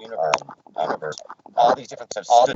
universe, all these different stuff.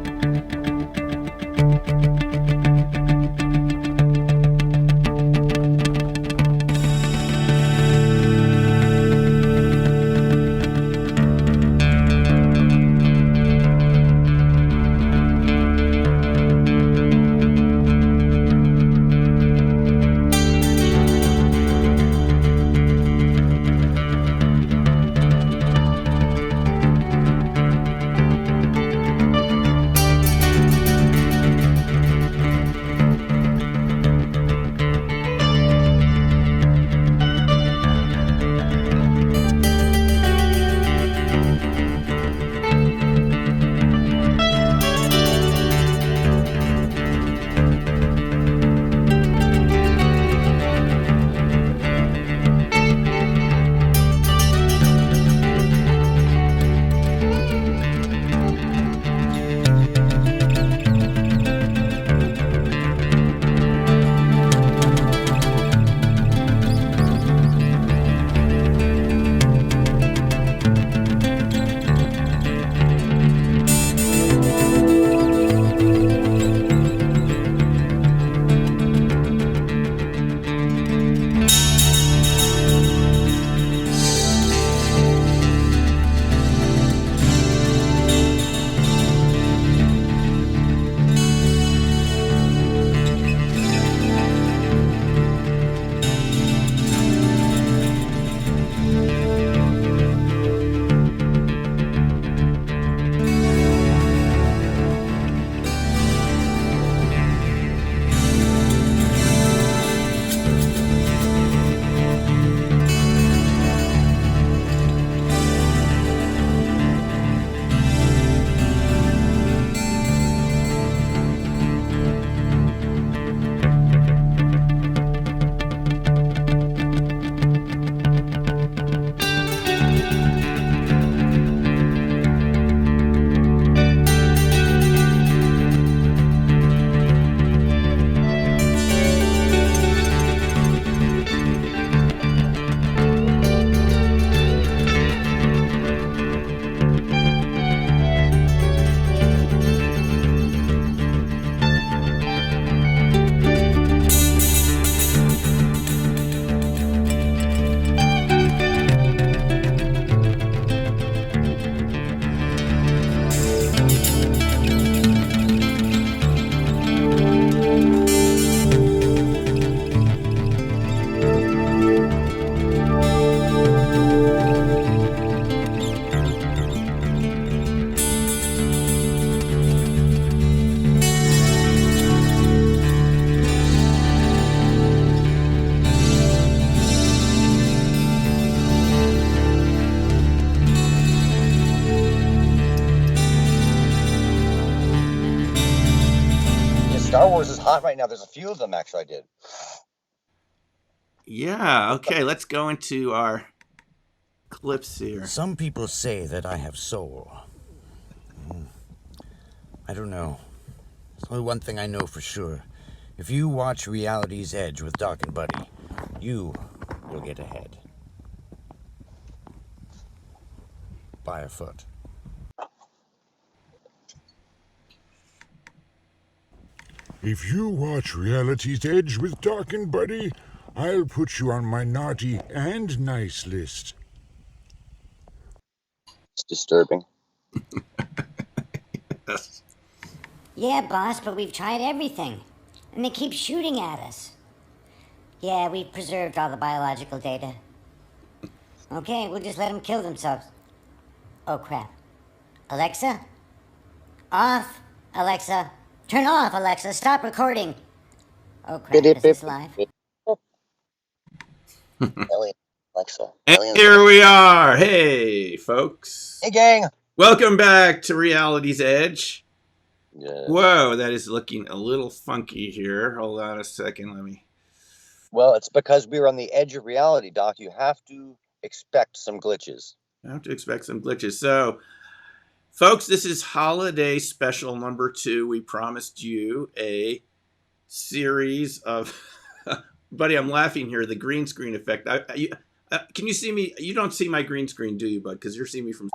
Star Wars is hot right now. There's a few of them, actually, I did. Yeah, okay, let's go into our clips here. Some people say that I have soul. I don't know. There's only one thing I know for sure. If you watch Reality's Edge with Doc and Buddy, you will get ahead. By a foot. If you watch Reality's Edge with Doc and Buddy, I'll put you on my naughty and nice list. It's disturbing. Yes. Yeah, boss, but we've tried everything. And they keep shooting at us. Yeah, we've preserved all the biological data. Okay, we'll just let them kill themselves. Oh, crap. Alexa? Off, Alexa. Turn off, Alexa. Stop recording. Oh, crap. Is this live? Alexa. And here we are. Hey, folks. Hey, gang. Welcome back to Reality's Edge. Yes. Whoa, that is looking a little funky here. Hold on a second. Let me. Well, it's because we're on the edge of reality, Doc. You have to expect some glitches. I have to expect some glitches. So, folks, this is holiday special number 2. We promised you a series of... Buddy, I'm laughing here. The green screen effect. Can you see me? You don't see my green screen, do you, bud? Because you're seeing me from...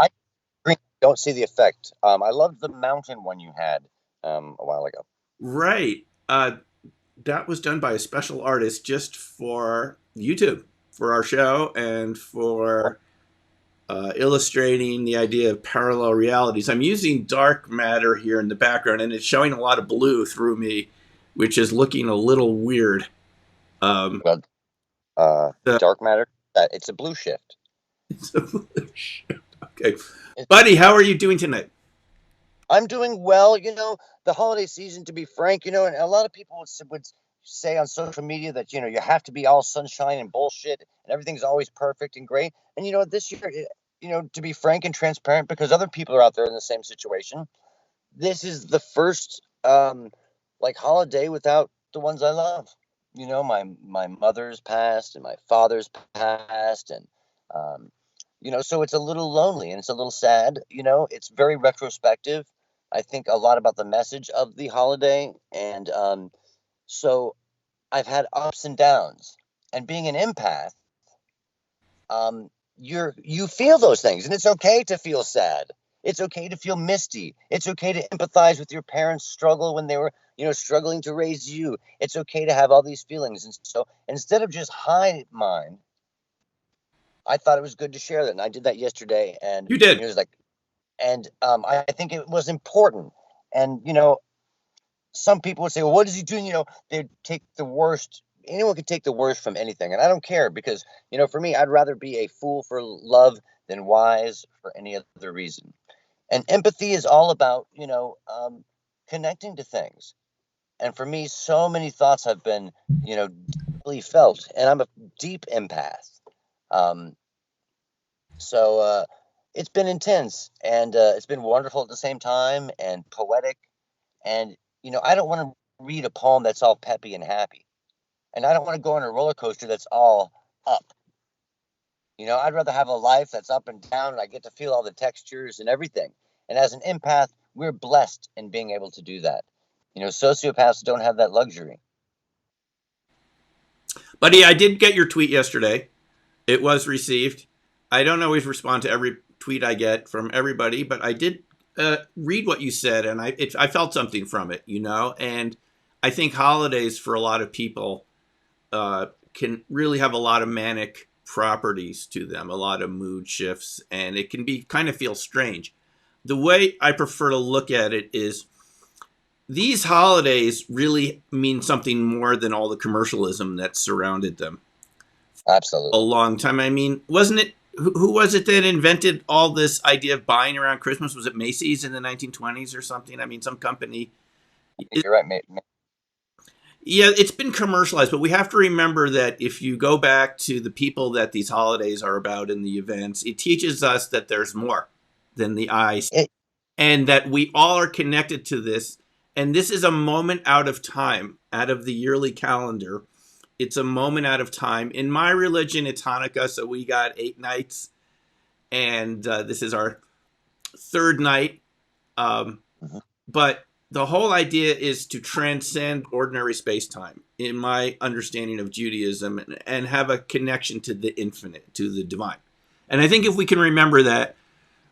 don't see the effect. I loved the mountain one you had a while ago. Right. That was done by a special artist just for YouTube, for our show, and for illustrating the idea of parallel realities. I'm using dark matter here in the background, and it's showing a lot of blue through me, which is looking a little weird. Well, So dark matter. It's a blue shift. it's a blue shift. Okay, buddy, how are you doing tonight? I'm doing well. The holiday season, to be frank, and a lot of people would say on social media that, you have to be all sunshine and bullshit and everything's always perfect and great. And, this year, to be frank and transparent, because other people are out there in the same situation, this is the first, like, holiday without the ones I love. My mother's passed and my father's passed. And, so it's a little lonely and it's a little sad. It's very retrospective. I think a lot about the message of the holiday. And so I've had ups and downs. And being an empath, you feel those things. And it's okay to feel sad. It's okay to feel misty. It's okay to empathize with your parents' struggle when they were, struggling to raise you. It's okay to have all these feelings. And so instead of just hide mine, I thought it was good to share that. And I did that yesterday. And You did. it was like, and I think it was important. And, some people would say, well, what is he doing? They take the worst. Anyone can take the worst from anything. And I don't care because, for me, I'd rather be a fool for love than wise for any other reason. And empathy is all about, connecting to things. And for me, so many thoughts have been, deeply felt. And I'm a deep empath. So it's been intense and it's been wonderful at the same time and poetic. And, I don't want to read a poem that's all peppy and happy. And I don't want to go on a roller coaster that's all up. I'd rather have a life that's up and down and I get to feel all the textures and everything. And as an empath, we're blessed in being able to do that. Sociopaths don't have that luxury. Buddy, I did get your tweet yesterday. It was received. I don't always respond to every tweet I get from everybody, but I did read what you said, and I felt something from it, and I think holidays for a lot of people can really have a lot of manic properties to them, a lot of mood shifts, and it can be kind of feel strange. The way I prefer to look at it is these holidays really mean something more than all the commercialism that surrounded them. Absolutely. A long time. I mean, wasn't it, who was it that invented all this idea of buying around Christmas? Was it Macy's in the 1920s or something? I mean, some company. You're right, mate. Yeah, it's been commercialized, but we have to remember that if you go back to the people that these holidays are about in the events, it teaches us that there's more than the eyes and that we all are connected to this. And this is a moment out of time, out of the yearly calendar. It's a moment out of time. In my religion, it's Hanukkah, so we got 8 nights. And this is our 3rd night. But the whole idea is to transcend ordinary space-time, in my understanding of Judaism, and have a connection to the infinite, to the divine. And I think if we can remember that,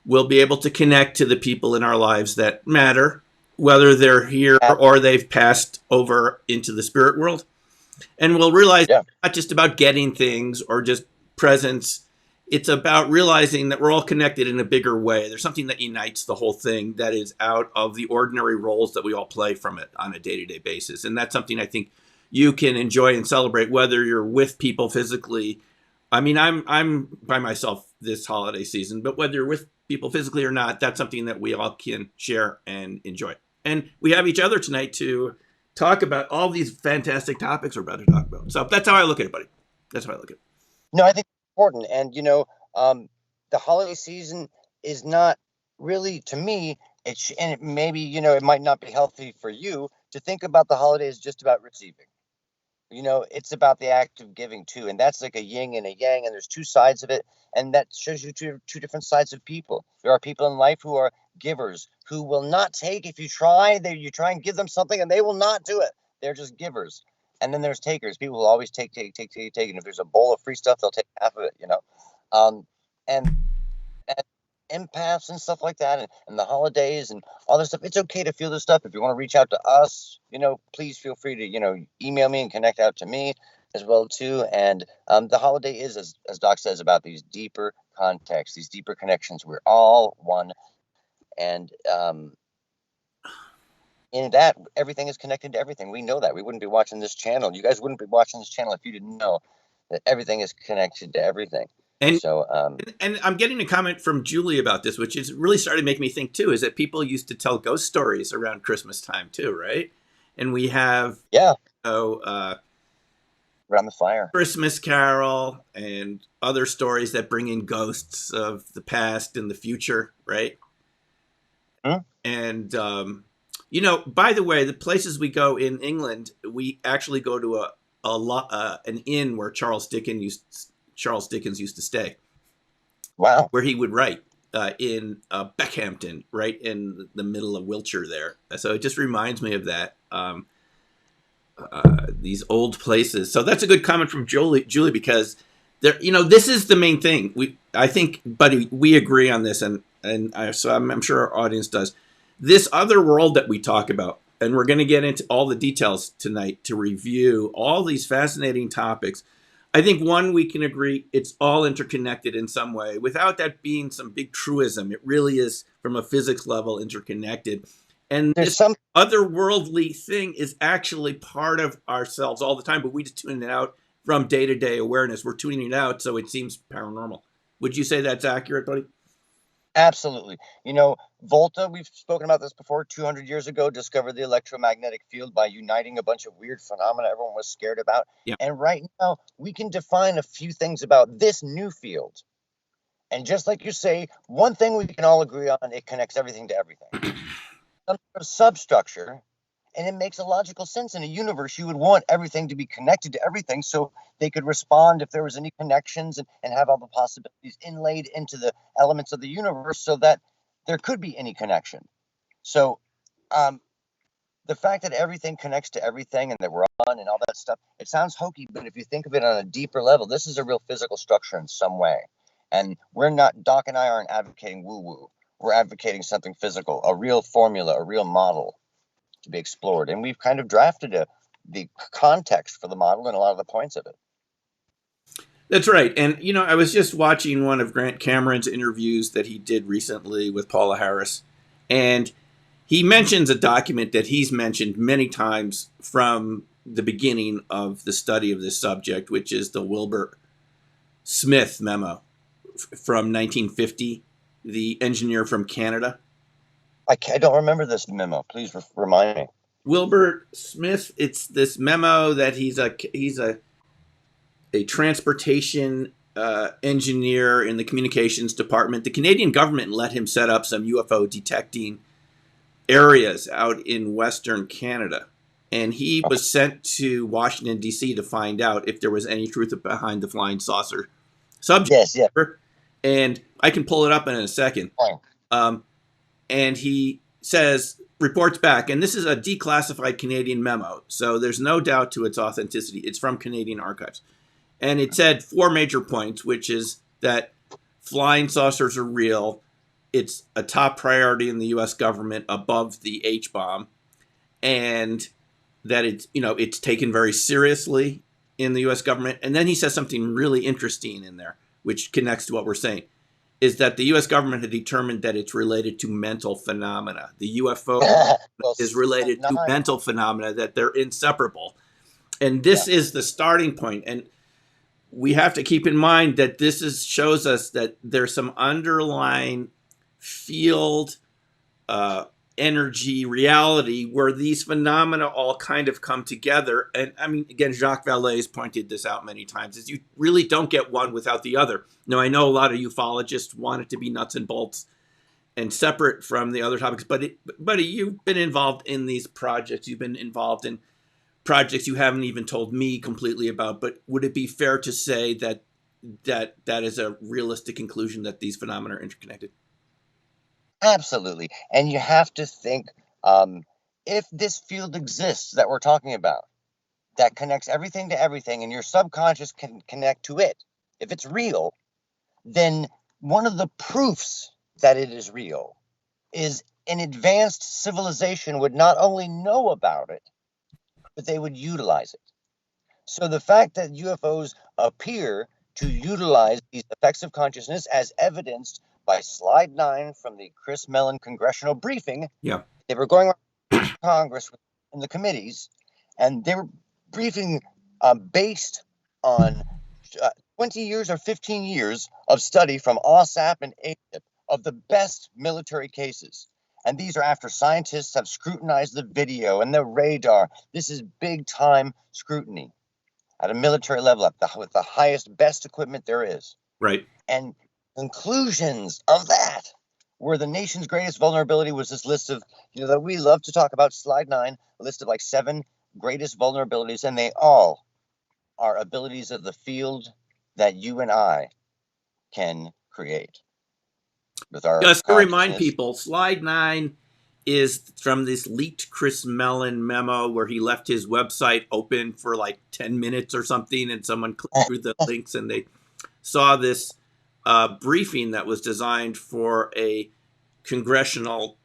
we'll be able to connect to the people in our lives that matter, whether they're here or they've passed over into the spirit world. And we'll realize it's not just about getting things or just presents. It's about realizing that we're all connected in a bigger way. There's something that unites the whole thing that is out of the ordinary roles that we all play from it on a day-to-day basis. And that's something I think you can enjoy and celebrate, whether you're with people physically. I mean, I'm by myself this holiday season, but whether you're with people physically or not, that's something that we all can share and enjoy. And we have each other tonight to talk about all these fantastic topics we're about to talk about. So that's how I look at it, buddy. That's how I look at it. No, I think it's important. And, the holiday season is not really, to me, and maybe, it might not be healthy for you to think about the holidays just about receiving. It's about the act of giving too. And that's like a yin and a yang, and there's 2 sides of it. And that shows you two different sides of people. There are people in life who are givers, who will not take if you try. You try and give them something and they will not do it. They're just givers. And then there's takers. People will always take. And if there's a bowl of free stuff, they'll take half of it, and empaths and stuff like that, and the holidays and all this stuff, it's okay to feel this stuff. If you want to reach out to us, please feel free to, email me and connect out to me as well too. And the holiday is, as Doc says, about these deeper contexts, these deeper connections. We're all one, and in that, everything is connected to everything. We know that. We wouldn't be watching this channel. You guys wouldn't be watching this channel if you didn't know that everything is connected to everything. And so, and I'm getting a comment from Julie about this, which is really started to make me think too, is that people used to tell ghost stories around Christmas time too, right? And we have, around the fire, Christmas Carol, and other stories that bring in ghosts of the past and the future, right? And by the way, the places we go in England, we actually go to an inn where Charles Dickens used to stay. Wow. Where he would write in Beckhampton, right in the middle of Wiltshire there. So it just reminds me of that, these old places. So that's a good comment from Julie, because there, this is the main thing. I think, buddy, we agree on this, and so I'm sure our audience does. This other world that we talk about, and we're going to get into all the details tonight to review all these fascinating topics. I think we can agree it's all interconnected in some way, without that being some big truism. It really is, from a physics level, interconnected. And this otherworldly thing is actually part of ourselves all the time, but we just tune it out from day-to-day awareness. We're tuning it out, so it seems paranormal. Would you say that's accurate, buddy? Absolutely. Volta, we've spoken about this before, 200 years ago, discovered the electromagnetic field by uniting a bunch of weird phenomena everyone was scared about. Yeah. And right now, we can define a few things about this new field. And just like you say, one thing we can all agree on, it connects everything to everything. Some sort of substructure, and it makes a logical sense. In a universe, you would want everything to be connected to everything so they could respond if there was any connections and have all the possibilities inlaid into the elements of the universe so that there could be any connection. So the fact that everything connects to everything and that we're on and all that stuff, it sounds hokey, but if you think of it on a deeper level, this is a real physical structure in some way. And Doc and I aren't advocating woo-woo. We're advocating something physical, a real formula, a real model to be explored. And we've kind of drafted the context for the model and a lot of the points of it. That's right. And, I was just watching one of Grant Cameron's interviews that he did recently with Paula Harris. And he mentions a document that he's mentioned many times from the beginning of the study of this subject, which is the Wilbert Smith memo from 1950, the engineer from Canada. I don't remember this memo. Please remind me. Wilbert Smith, it's this memo that he's a transportation engineer in the communications department. The Canadian government let him set up some UFO detecting areas out in Western Canada. And he was sent to Washington, D.C. to find out if there was any truth behind the flying saucer subject. Yes, yeah. And I can pull it up in a second. And he reports back, and this is a declassified Canadian memo, so there's no doubt to its authenticity. It's from Canadian archives. And it said 4 major points, which is that flying saucers are real. It's a top priority in the U.S. government above the H-bomb, and that it's taken very seriously in the U.S. government. And then he says something really interesting in there, which connects to what we're saying, is that the U.S. government had determined that it's related to mental phenomena. The UFO is related to mental phenomena, that they're inseparable. And this is the starting point. And we have to keep in mind that this shows us that there's some underlying field energy reality where these phenomena all kind of come together. And I mean, again, Jacques Vallée's pointed this out many times, is you really don't get one without the other. Now, I know a lot of ufologists want it to be nuts and bolts and separate from the other topics, but buddy, you've been involved in these projects. You've been involved in projects you haven't even told me completely about, but would it be fair to say that is a realistic conclusion, that these phenomena are interconnected? Absolutely. And you have to think, if this field exists that we're talking about, that connects everything to everything, and your subconscious can connect to it, if it's real, then one of the proofs that it is real is an advanced civilization would not only know about it, but they would utilize it. So the fact that UFOs appear to utilize these effects of consciousness, as evidenced by slide 9 from the Chris Mellon congressional briefing, Yeah. they were going around Congress in the committees, and they were briefing based on 20 years or 15 years of study from OSAP and AIP of the best military cases. And these are after scientists have scrutinized the video and the radar. This is big time scrutiny at a military level, with the highest, best equipment there is. Right. And conclusions of that were the nation's greatest vulnerability was this list of, that we love to talk about, slide 9, a list of like 7 greatest vulnerabilities, and they all are abilities of the field that you and I can create with our Just to remind consciousness. people, slide 9 is from this leaked Chris Mellon memo where he left his website open for like 10 minutes or something, and someone clicked through the links and they saw this briefing that was designed for a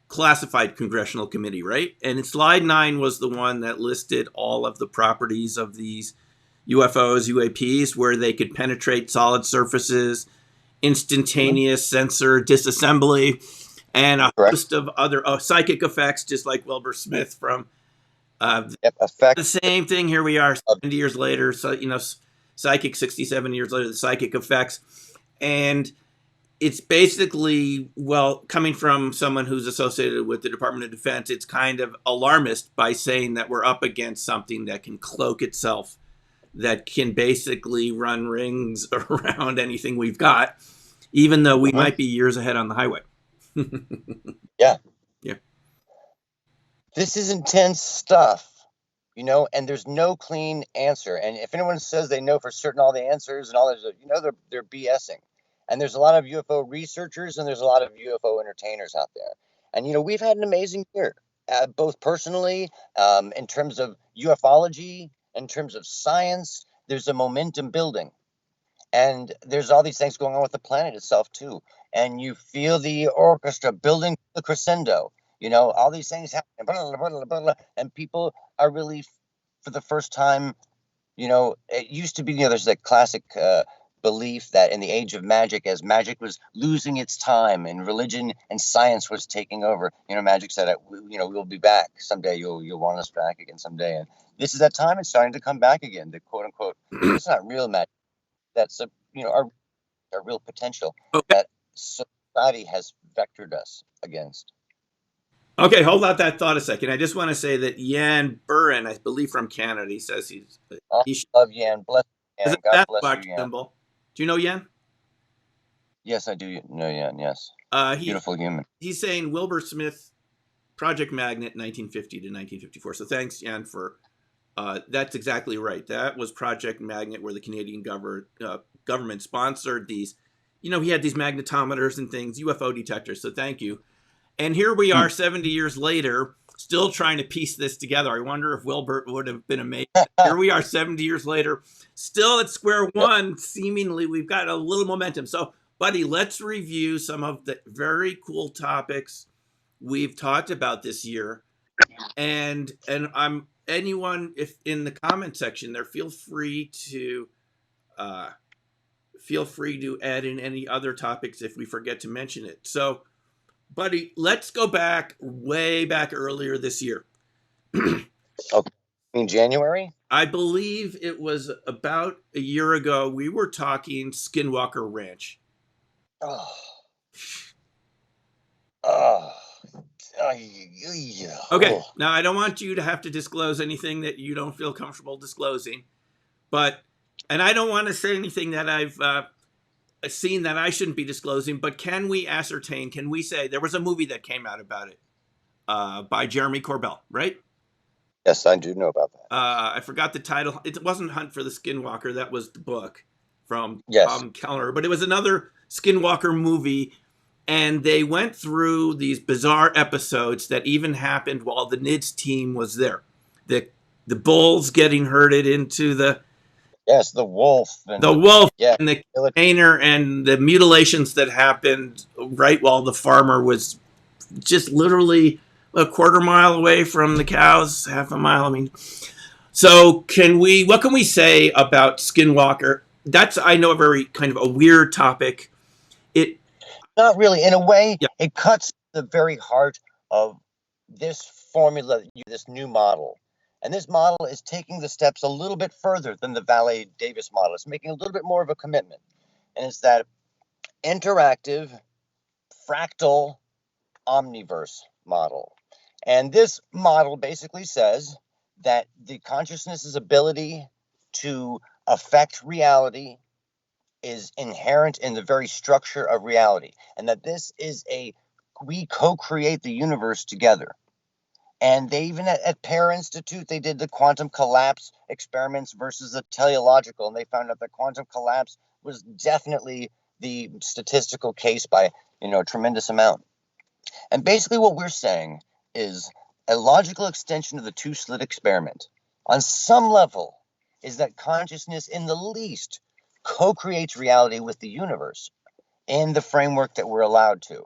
classified congressional committee, right? And slide 9 was the one that listed all of the properties of these UFOs, UAPs, where they could penetrate solid surfaces, instantaneous sensor disassembly, and a host of other psychic effects, just like Wilbur Smith from effect. The same thing. Here we are 70 years later. So, psychic 67 years later, the psychic effects. And it's basically, coming from someone who's associated with the Department of Defense, it's kind of alarmist by saying that we're up against something that can cloak itself, that can basically run rings around anything we've got, even though we might be years ahead on the highway. Yeah. Yeah. This is intense stuff, and there's no clean answer. And if anyone says they know for certain all the answers and all this, they're BSing. And there's a lot of UFO researchers and there's a lot of UFO entertainers out there. And, we've had an amazing year, both personally, in terms of ufology, in terms of science. There's a momentum building. And there's all these things going on with the planet itself, too. And you feel the orchestra building the crescendo. All these things happen. Blah, blah, blah, blah, blah, and people are really, for the first time, it used to be, there's that classic belief that in the age of magic, as magic was losing its time and religion and science was taking over, magic said, we'll be back someday. You'll want us back again someday. And this is that time. It's starting to come back again. The quote unquote, it's not real magic. That's our real potential that society has vectored us against. Okay, hold out that thought a second. I just want to say that Jan Buren, I believe from Canada, he says he love Jan. Bless Jan. God bless you, Jan. Symbol. Do you know Jan? Yes, I do know Jan. Yes. Beautiful human. He's saying Wilbur Smith, Project Magnet, 1950 to 1954. So thanks, Jan, for that's exactly right. That was Project Magnet, where the Canadian government sponsored these. He had these magnetometers and things, UFO detectors. So thank you. And here we are 70 years later, still trying to piece this together. I wonder if Wilbert would have been amazed. Here we are 70 years later, still at square one. Seemingly, we've got a little momentum. So, buddy, let's review some of the very cool topics we've talked about this year. And I'm anyone, if in the comment section there, feel free to add in any other topics if we forget to mention it. So, buddy, let's go way back earlier this year. Okay. In January? I believe it was about a year ago. We were talking Skinwalker Ranch. Okay. Now, I don't want you to have to disclose anything that you don't feel comfortable disclosing. And I don't want to say anything that I've seen that I shouldn't be disclosing, but can we say there was a movie that came out about it by Jeremy Corbell, right? Yes, I do know about that. I forgot the title. It wasn't Hunt for the Skinwalker. That was the book from Tom Keller, but it was another Skinwalker movie. And they went through these bizarre episodes that even happened while the NIDS team was there. The bulls getting herded into the Yes, the wolf The and wolf yeah, and the container and the mutilations that happened right while the farmer was just literally a quarter mile away from the cows, half a mile. I mean, so what can we say about Skinwalker? That's, I know, a very kind of a weird topic. It, not really. In a way, yeah, it cuts the very heart of this formula, this new model. And this model is taking the steps a little bit further than the Valet Davis model. It's making a little bit more of a commitment. And it's that interactive, fractal, omniverse model. And this model basically says that the consciousness's ability to affect reality is inherent in the very structure of reality, and that this is we co-create the universe together. And they even at Pear Institute, they did the quantum collapse experiments versus the teleological, and they found out that quantum collapse was definitely the statistical case by a tremendous amount. And basically what we're saying is a logical extension of the two-slit experiment on some level is that consciousness in the least co-creates reality with the universe in the framework that we're allowed to.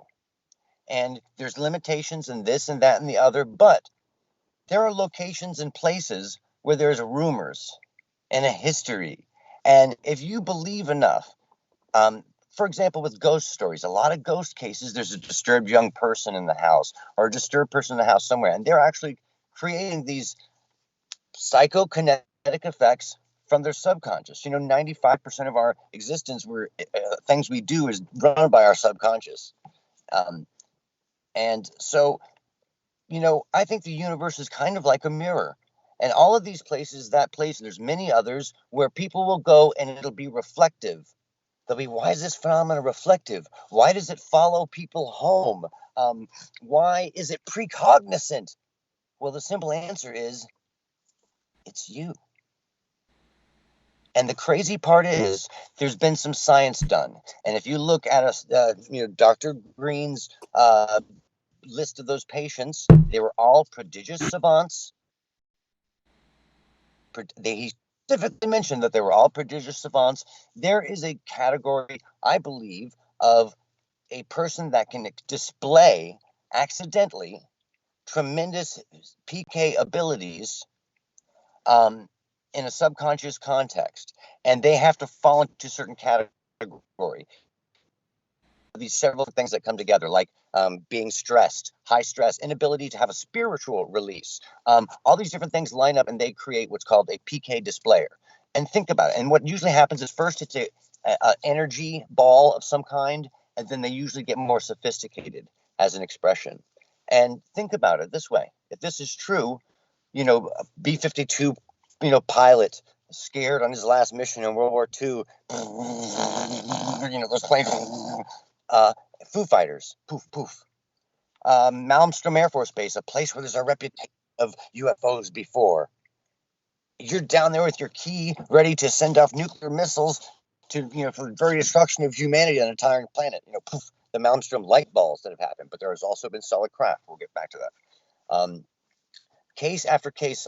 And there's limitations in this and that and the other, but there are locations and places where there's rumors and a history. And if you believe enough, for example, with ghost stories, a lot of ghost cases, there's a disturbed young person in the house or a disturbed person in the house somewhere, and they're actually creating these psychokinetic effects from their subconscious. 95% of our existence, things we do is run by our subconscious. And so, I think the universe is kind of like a mirror. And all of these places, that place, and there's many others where people will go and it'll be reflective. They'll be, why is this phenomenon reflective? Why does it follow people home? Why is it precognizant? Well, the simple answer is it's you. And the crazy part is there's been some science done. And if you look at Dr. Green's list of those patients, they were all prodigious savants. He specifically mentioned that they were all prodigious savants. There is a category, I believe, of a person that can display accidentally tremendous PK abilities in a subconscious context, and they have to fall into a certain category. These several things that come together, like being stressed, high stress, inability to have a spiritual release. All these different things line up and they create what's called a PK displayer. And think about it. And what usually happens is first it's a energy ball of some kind, and then they usually get more sophisticated as an expression. And think about it this way. If this is true, B-52, pilot scared on his last mission in World War II, those planes, Foo Fighters, poof, poof. Malmstrom Air Force Base, a place where there's a reputation of UFOs before. You're down there with your key, ready to send off nuclear missiles to, for the very destruction of humanity on an entire planet. Poof, the Malmstrom light balls that have happened, but there has also been solid craft. We'll get back to that. Case after case,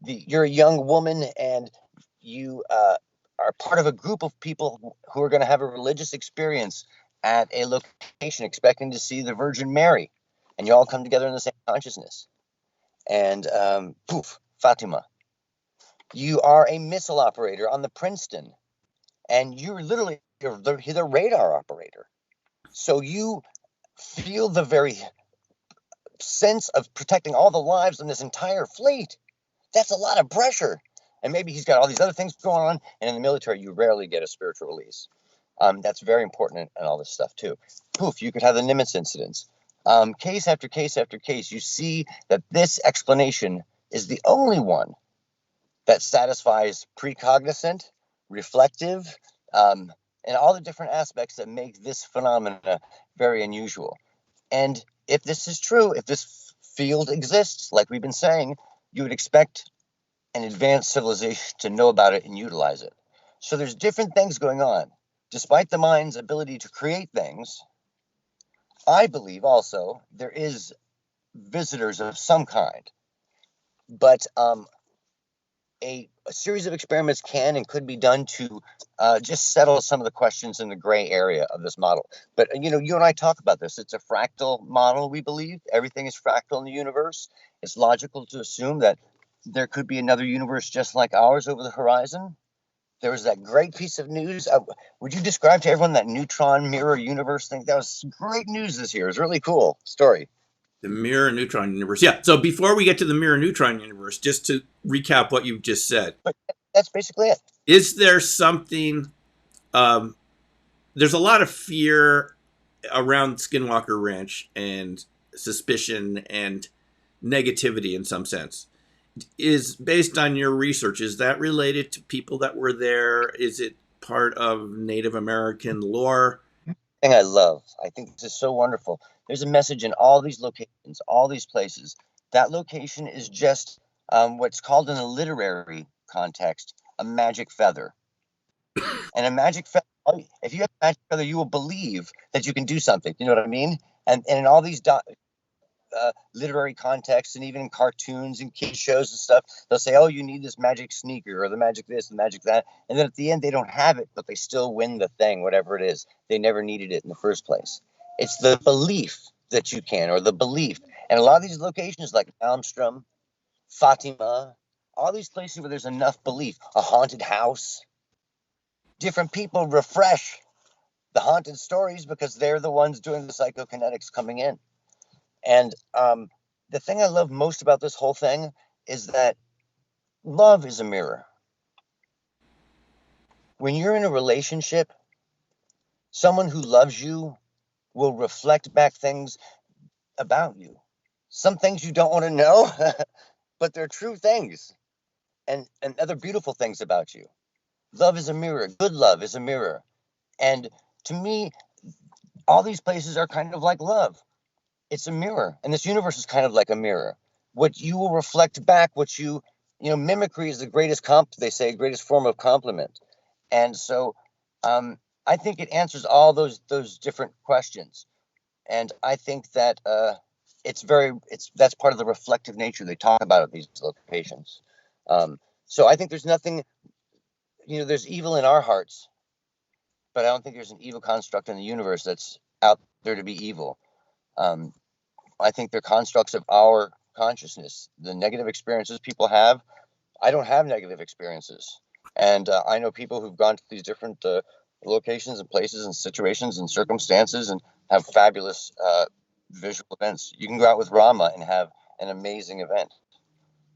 you're a young woman and you are part of a group of people who are going to have a religious experience at a location expecting to see the Virgin Mary, and you all come together in the same consciousness. And poof, Fatima. You are a missile operator on the Princeton, and you're literally the radar operator. So you feel the very sense of protecting all the lives in this entire fleet. That's a lot of pressure. And maybe he's got all these other things going on. And in the military, you rarely get a spiritual release. That's very important in all this stuff, too. Poof, you could have the Nimitz incidents. Case after case after case, you see that this explanation is the only one that satisfies precognizant, reflective, and all the different aspects that make this phenomena very unusual. And if this is true, if this field exists, like we've been saying, you would expect an advanced civilization to know about it and utilize it. So there's different things going on. Despite the mind's ability to create things, I believe also there is visitors of some kind. But a series of experiments can and could be done to just settle some of the questions in the gray area of this model. But you know, you and I talk about this. It's a fractal model. We believe everything is fractal in the universe. It's logical to assume that there could be another universe just like ours over the horizon. There was that great piece of news. Would you describe to everyone that Neutron mirror universe thing? That was great news this year. It was a really cool story. The mirror neutron universe. Yeah. So before we get to the mirror neutron universe, just to recap what you've just said. But that's basically it. Is there something, there's a lot of fear around Skinwalker Ranch and suspicion and negativity in some sense. Is based on your research, is that related to people that were there? Is it part of Native American lore? Thing I love. I think this is so wonderful. There's a message in all these locations, all these places. That location is just what's called in a literary context a magic feather. And a magic feather, if you have a magic feather, you will believe that you can do something. You know what I mean? And in all these literary contexts and even in cartoons and kid shows and stuff, they'll say, oh, you need this magic sneaker or the magic this, the magic that. And then at the end, they don't have it, but they still win the thing, whatever it is. They never needed it in the first place. It's the belief that you can, or the belief. And a lot of these locations like Malmstrom, Fatima, all these places where there's enough belief, a haunted house, different people refresh the haunted stories because they're the ones doing the psychokinetics coming in. And the thing I love most about this whole thing is that love is a mirror. When you're in a relationship, someone who loves you will reflect back things about you. Some things you don't want to know, but they're true things and other beautiful things about you. Love is a mirror. Good love is a mirror. And to me, all these places are kind of like love. It's a mirror, and this universe is kind of like a mirror. What you will reflect back, what you mimicry is the greatest greatest form of compliment. And so I think it answers all those different questions. And I think that that's part of the reflective nature they talk about at these locations. So I think there's nothing, there's evil in our hearts, but I don't think there's an evil construct in the universe that's out there to be evil. I think they're constructs of our consciousness. The negative experiences people have, I don't have negative experiences. And I know people who've gone to these different locations and places and situations and circumstances and have fabulous visual events. You can go out with Rama and have an amazing event.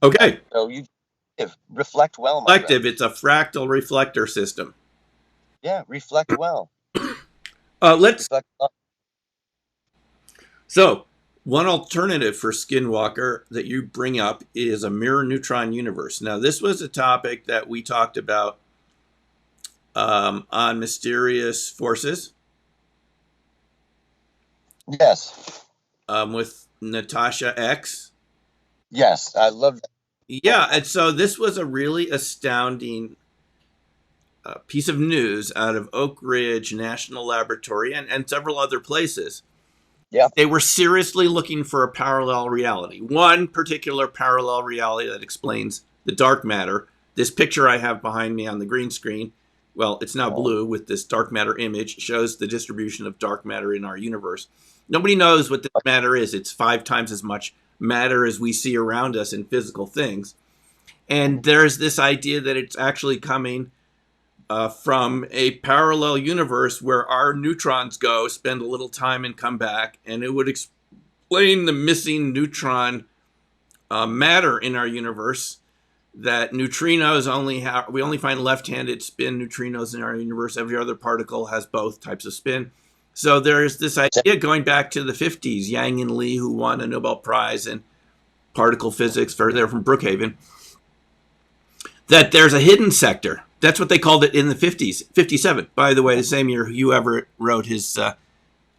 Okay. So you reflect well, my Reflective, friend. it's a fractal reflector system. Yeah, reflect well. Reflect well. So, one alternative for Skinwalker that you bring up is a mirror neutron universe. Now, this was a topic that we talked about on Mysterious Forces. Yes. With Natasha X. Yes, I love that. Yeah, and so this was a really astounding piece of news out of Oak Ridge National Laboratory and several other places. Yeah. They were seriously looking for a parallel reality. One particular parallel reality that explains the dark matter. This picture I have behind me on the green screen, well, it's now blue with this dark matter image, shows the distribution of dark matter in our universe. Nobody knows what this matter is. It's 5 times as much matter as we see around us in physical things. And there's this idea that it's actually coming from a parallel universe where our neutrons go, spend a little time and come back, and it would explain the missing neutron matter in our universe, that neutrinos we only find left-handed spin neutrinos in our universe. Every other particle has both types of spin. So there's this idea going back to the 50s, Yang and Lee, who won a Nobel Prize in particle physics, they're from Brookhaven, that there's a hidden sector. That's what they called it in the 50s, 57. By the way, the same year Hugh Everett wrote his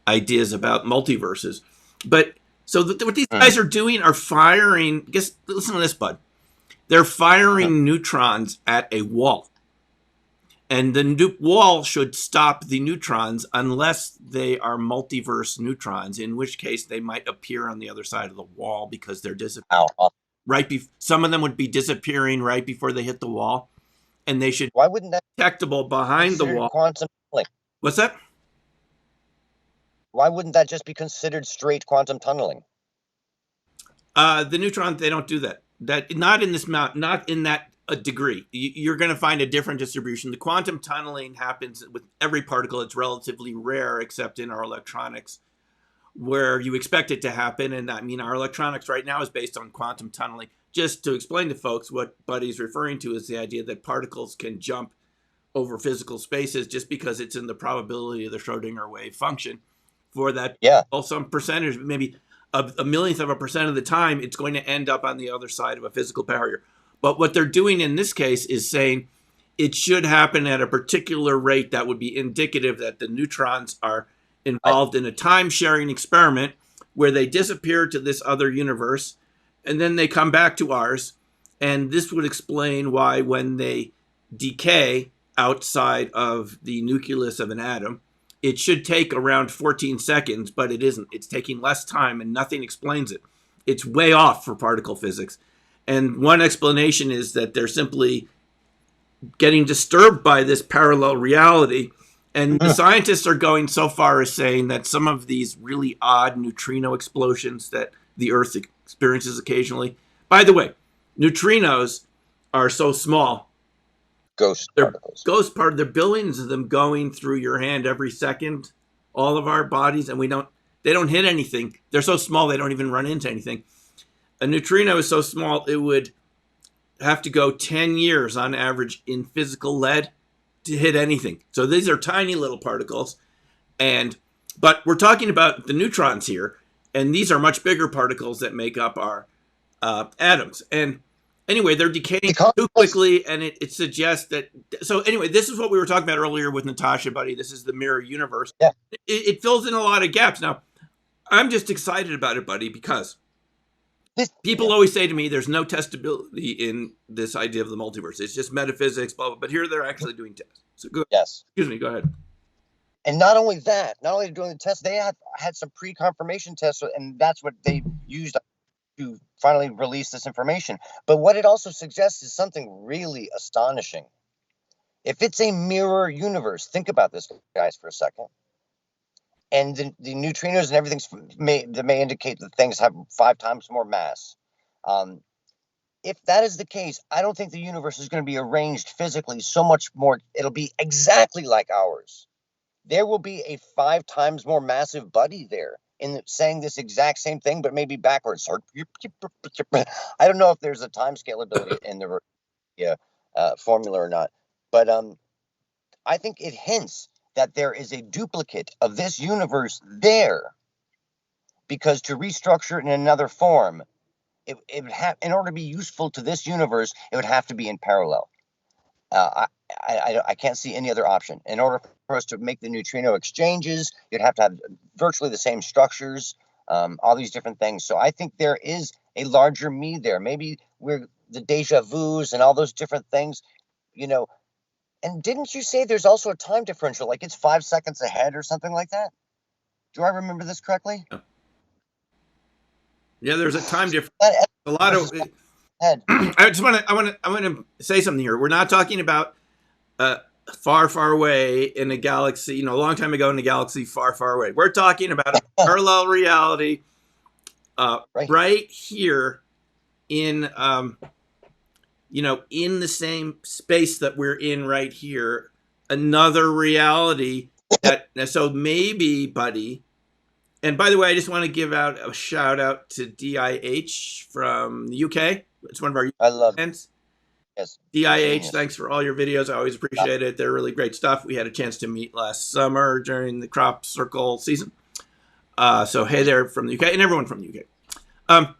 ideas about multiverses. But so what these guys are doing are firing, listen to this, bud. They're firing neutrons at a wall. And the wall should stop the neutrons unless they are multiverse neutrons, in which case they might appear on the other side of the wall because they're disappearing. some of them would be disappearing right before they hit the wall, and they should Why wouldn't that be detectable be behind the considered wall. quantum tunneling? What's that? Why wouldn't that just be considered straight quantum tunneling? The neutrons, they don't do that. That not in this amount, not in that degree. You're going to find a different distribution. The quantum tunneling happens with every particle. It's relatively rare, except in our electronics, where you expect it to happen. And I mean, our electronics right now is based on quantum tunneling. Just to explain to folks what Buddy's referring to is the idea that particles can jump over physical spaces just because it's in the probability of the Schrodinger wave function. For that, some percentage, maybe a millionth of a percent of the time, it's going to end up on the other side of a physical barrier. But what they're doing in this case is saying it should happen at a particular rate that would be indicative that the neutrons are involved in a time-sharing experiment where they disappear to this other universe, and then they come back to ours. And this would explain why when they decay outside of the nucleus of an atom, it should take around 14 seconds, but it isn't. It's taking less time, and nothing explains it. It's way off for particle physics. And one explanation is that they're simply getting disturbed by this parallel reality. And the scientists are going so far as saying that some of these really odd neutrino explosions that the Earth experiences occasionally. By the way, neutrinos are so small. Ghost particles. There are billions of them going through your hand every second, all of our bodies, and they don't hit anything. They're so small they don't even run into anything. A neutrino is so small it would have to go 10 years on average in physical lead to hit anything. So these are tiny little particles, but we're talking about the neutrons here, and these are much bigger particles that make up our atoms. And anyway, they're decaying too quickly, and it suggests that. So anyway, this is what we were talking about earlier with Natasha, Buddy. This is the mirror universe. Yeah. It fills in a lot of gaps. Now, I'm just excited about it, Buddy, because people always say to me, there's no testability in this idea of the multiverse. It's just metaphysics, blah, blah. But here they're actually doing tests. So go. Yes. Excuse me. Go ahead. And not only that, not only doing the tests, they had some pre-confirmation tests, and that's what they used to finally release this information. But what it also suggests is something really astonishing. If it's a mirror universe, think about this, guys, for a second. And the neutrinos and everything may indicate that things have 5 times more mass. If that is the case, I don't think the universe is going to be arranged physically so much more. It'll be exactly like ours. There will be a 5 times more massive Buddy there in saying this exact same thing, but maybe backwards. I don't know if there's a time scalability in the formula or not, but I think it hints that there is a duplicate of this universe there, because to restructure it in another form, it would have, in order to be useful to this universe, it would have to be in parallel. I can't see any other option. In order for us to make the neutrino exchanges, you'd have to have virtually the same structures, all these different things. So I think there is a larger me there. Maybe we're the deja vus and all those different things, And didn't you say there's also a time differential, like it's 5 seconds ahead or something like that? Do I remember this correctly? Yeah, there's a time difference. A lot of. I want to say something here. We're not talking about far, far away in a galaxy, a long time ago in a galaxy far, far away. We're talking about a parallel reality right here in, in the same space that we're in right here, another reality so maybe, Buddy. And by the way, I just want to give out a shout out to DIH from the UK. It's one of our friends. Yes. DIH, thanks for all your videos. I always appreciate it. They're really great stuff. We had a chance to meet last summer during the crop circle season. So hey there from the UK and everyone from the UK.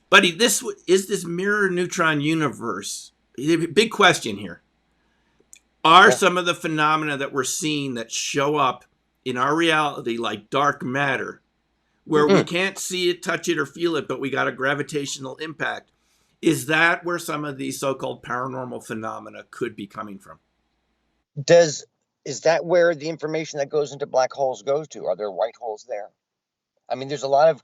Buddy, this mirror neutron universe. Big question here. Are some of the phenomena that we're seeing that show up in our reality like dark matter, where we can't see it, touch it, or feel it, but we got a gravitational impact? Is that where some of these so-called paranormal phenomena could be coming from? Is that where the information that goes into black holes goes to? Are there white holes there? I mean, there's a lot of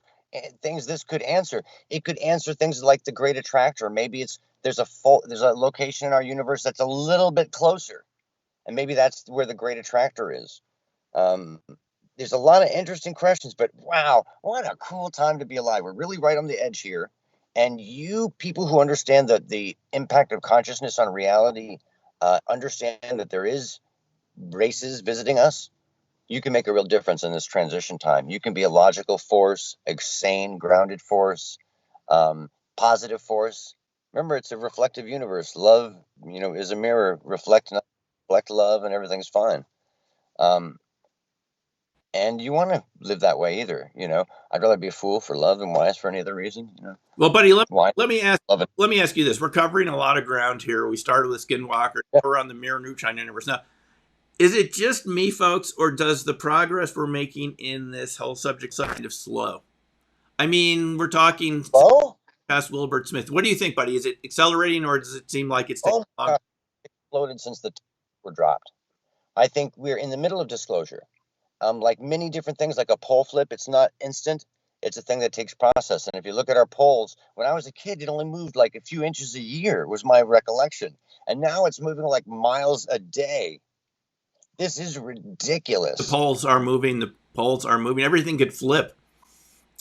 things this could answer. It could answer things like the Great Attractor. Maybe there's a location in our universe that's a little bit closer, and maybe that's where the Great Attractor is. There's a lot of interesting questions, but wow, what a cool time to be alive. We're really right on the edge here. And you people who understand the impact of consciousness on reality, understand that there is races visiting us. You can make a real difference in this transition time. You can be a logical force, a sane, grounded force, positive force. Remember, it's a reflective universe. Love, is a mirror. Reflect love, and everything's fine. And you want to live that way either. I'd rather be a fool for love than wise for any other reason. Well, buddy, let me Love it. ask you this. We're covering a lot of ground here. We started with Skinwalker. Yeah. We're on the Mirror Neutron universe now. Is it just me, folks, or does the progress we're making in this whole subject kind of slow? I mean, we're talking past Wilbert Smith. What do you think, buddy? Is it accelerating, or does it seem like it's taking long? It's exploded since the were dropped. I think we're in the middle of disclosure. Like many different things, like a pole flip, it's not instant. It's a thing that takes process. And if you look at our poles, when I was a kid, it only moved like a few inches a year, was my recollection. And now it's moving like miles a day. This is ridiculous. The poles are moving. Everything could flip.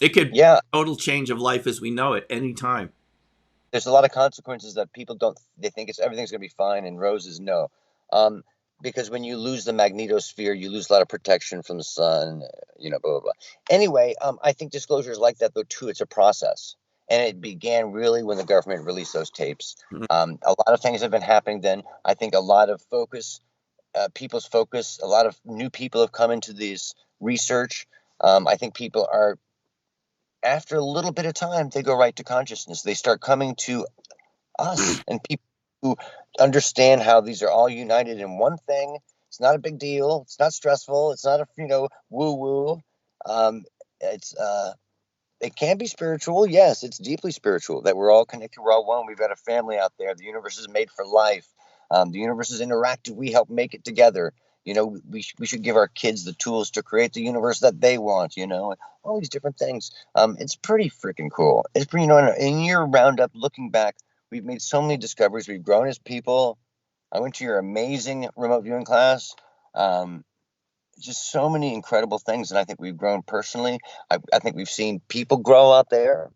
It could total change of life as we know it anytime. There's a lot of consequences that people don't. They think everything's going to be fine, and roses, no. Because when you lose the magnetosphere, you lose a lot of protection from the sun. Blah blah blah. Anyway, I think disclosure is like that though too. It's a process, and it began really when the government released those tapes. Mm-hmm. A lot of things have been happening then. I think a lot of focus. People's focus, a lot of new people have come into this research. I think people are, after a little bit of time, they go right to consciousness. They start coming to us and people who understand how these are all united in one thing. It's not a big deal. It's not stressful. It's not woo-woo. It can be spiritual. Yes, it's deeply spiritual that we're all connected. We're all one. We've got a family out there. The universe is made for life. The universe is interactive. We help make it together. We should give our kids the tools to create the universe that they want, all these different things. It's pretty freaking cool. It's pretty, in your roundup, looking back, we've made so many discoveries. We've grown as people. I went to your amazing remote viewing class. Just so many incredible things. And I think we've grown personally. I think we've seen people grow out there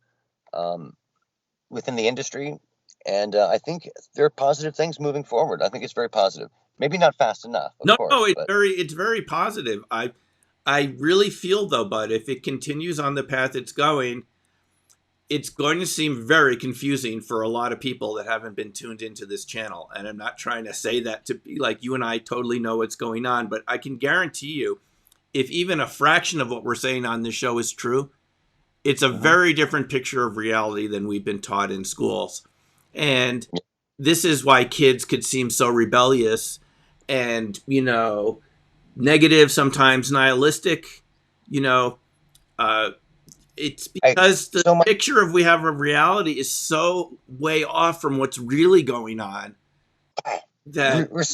within the industry. And I think there are positive things moving forward. I think it's very positive. Maybe not fast enough. Of course, it's very positive. I really feel though, Bud, if it continues on the path it's going to seem very confusing for a lot of people that haven't been tuned into this channel. And I'm not trying to say that to be like you and I totally know what's going on, but I can guarantee you, if even a fraction of what we're saying on this show is true, it's a very different picture of reality than we've been taught in schools. And this is why kids could seem so rebellious and, negative, sometimes nihilistic. It's because the picture we have of reality is so way off from what's really going on that we're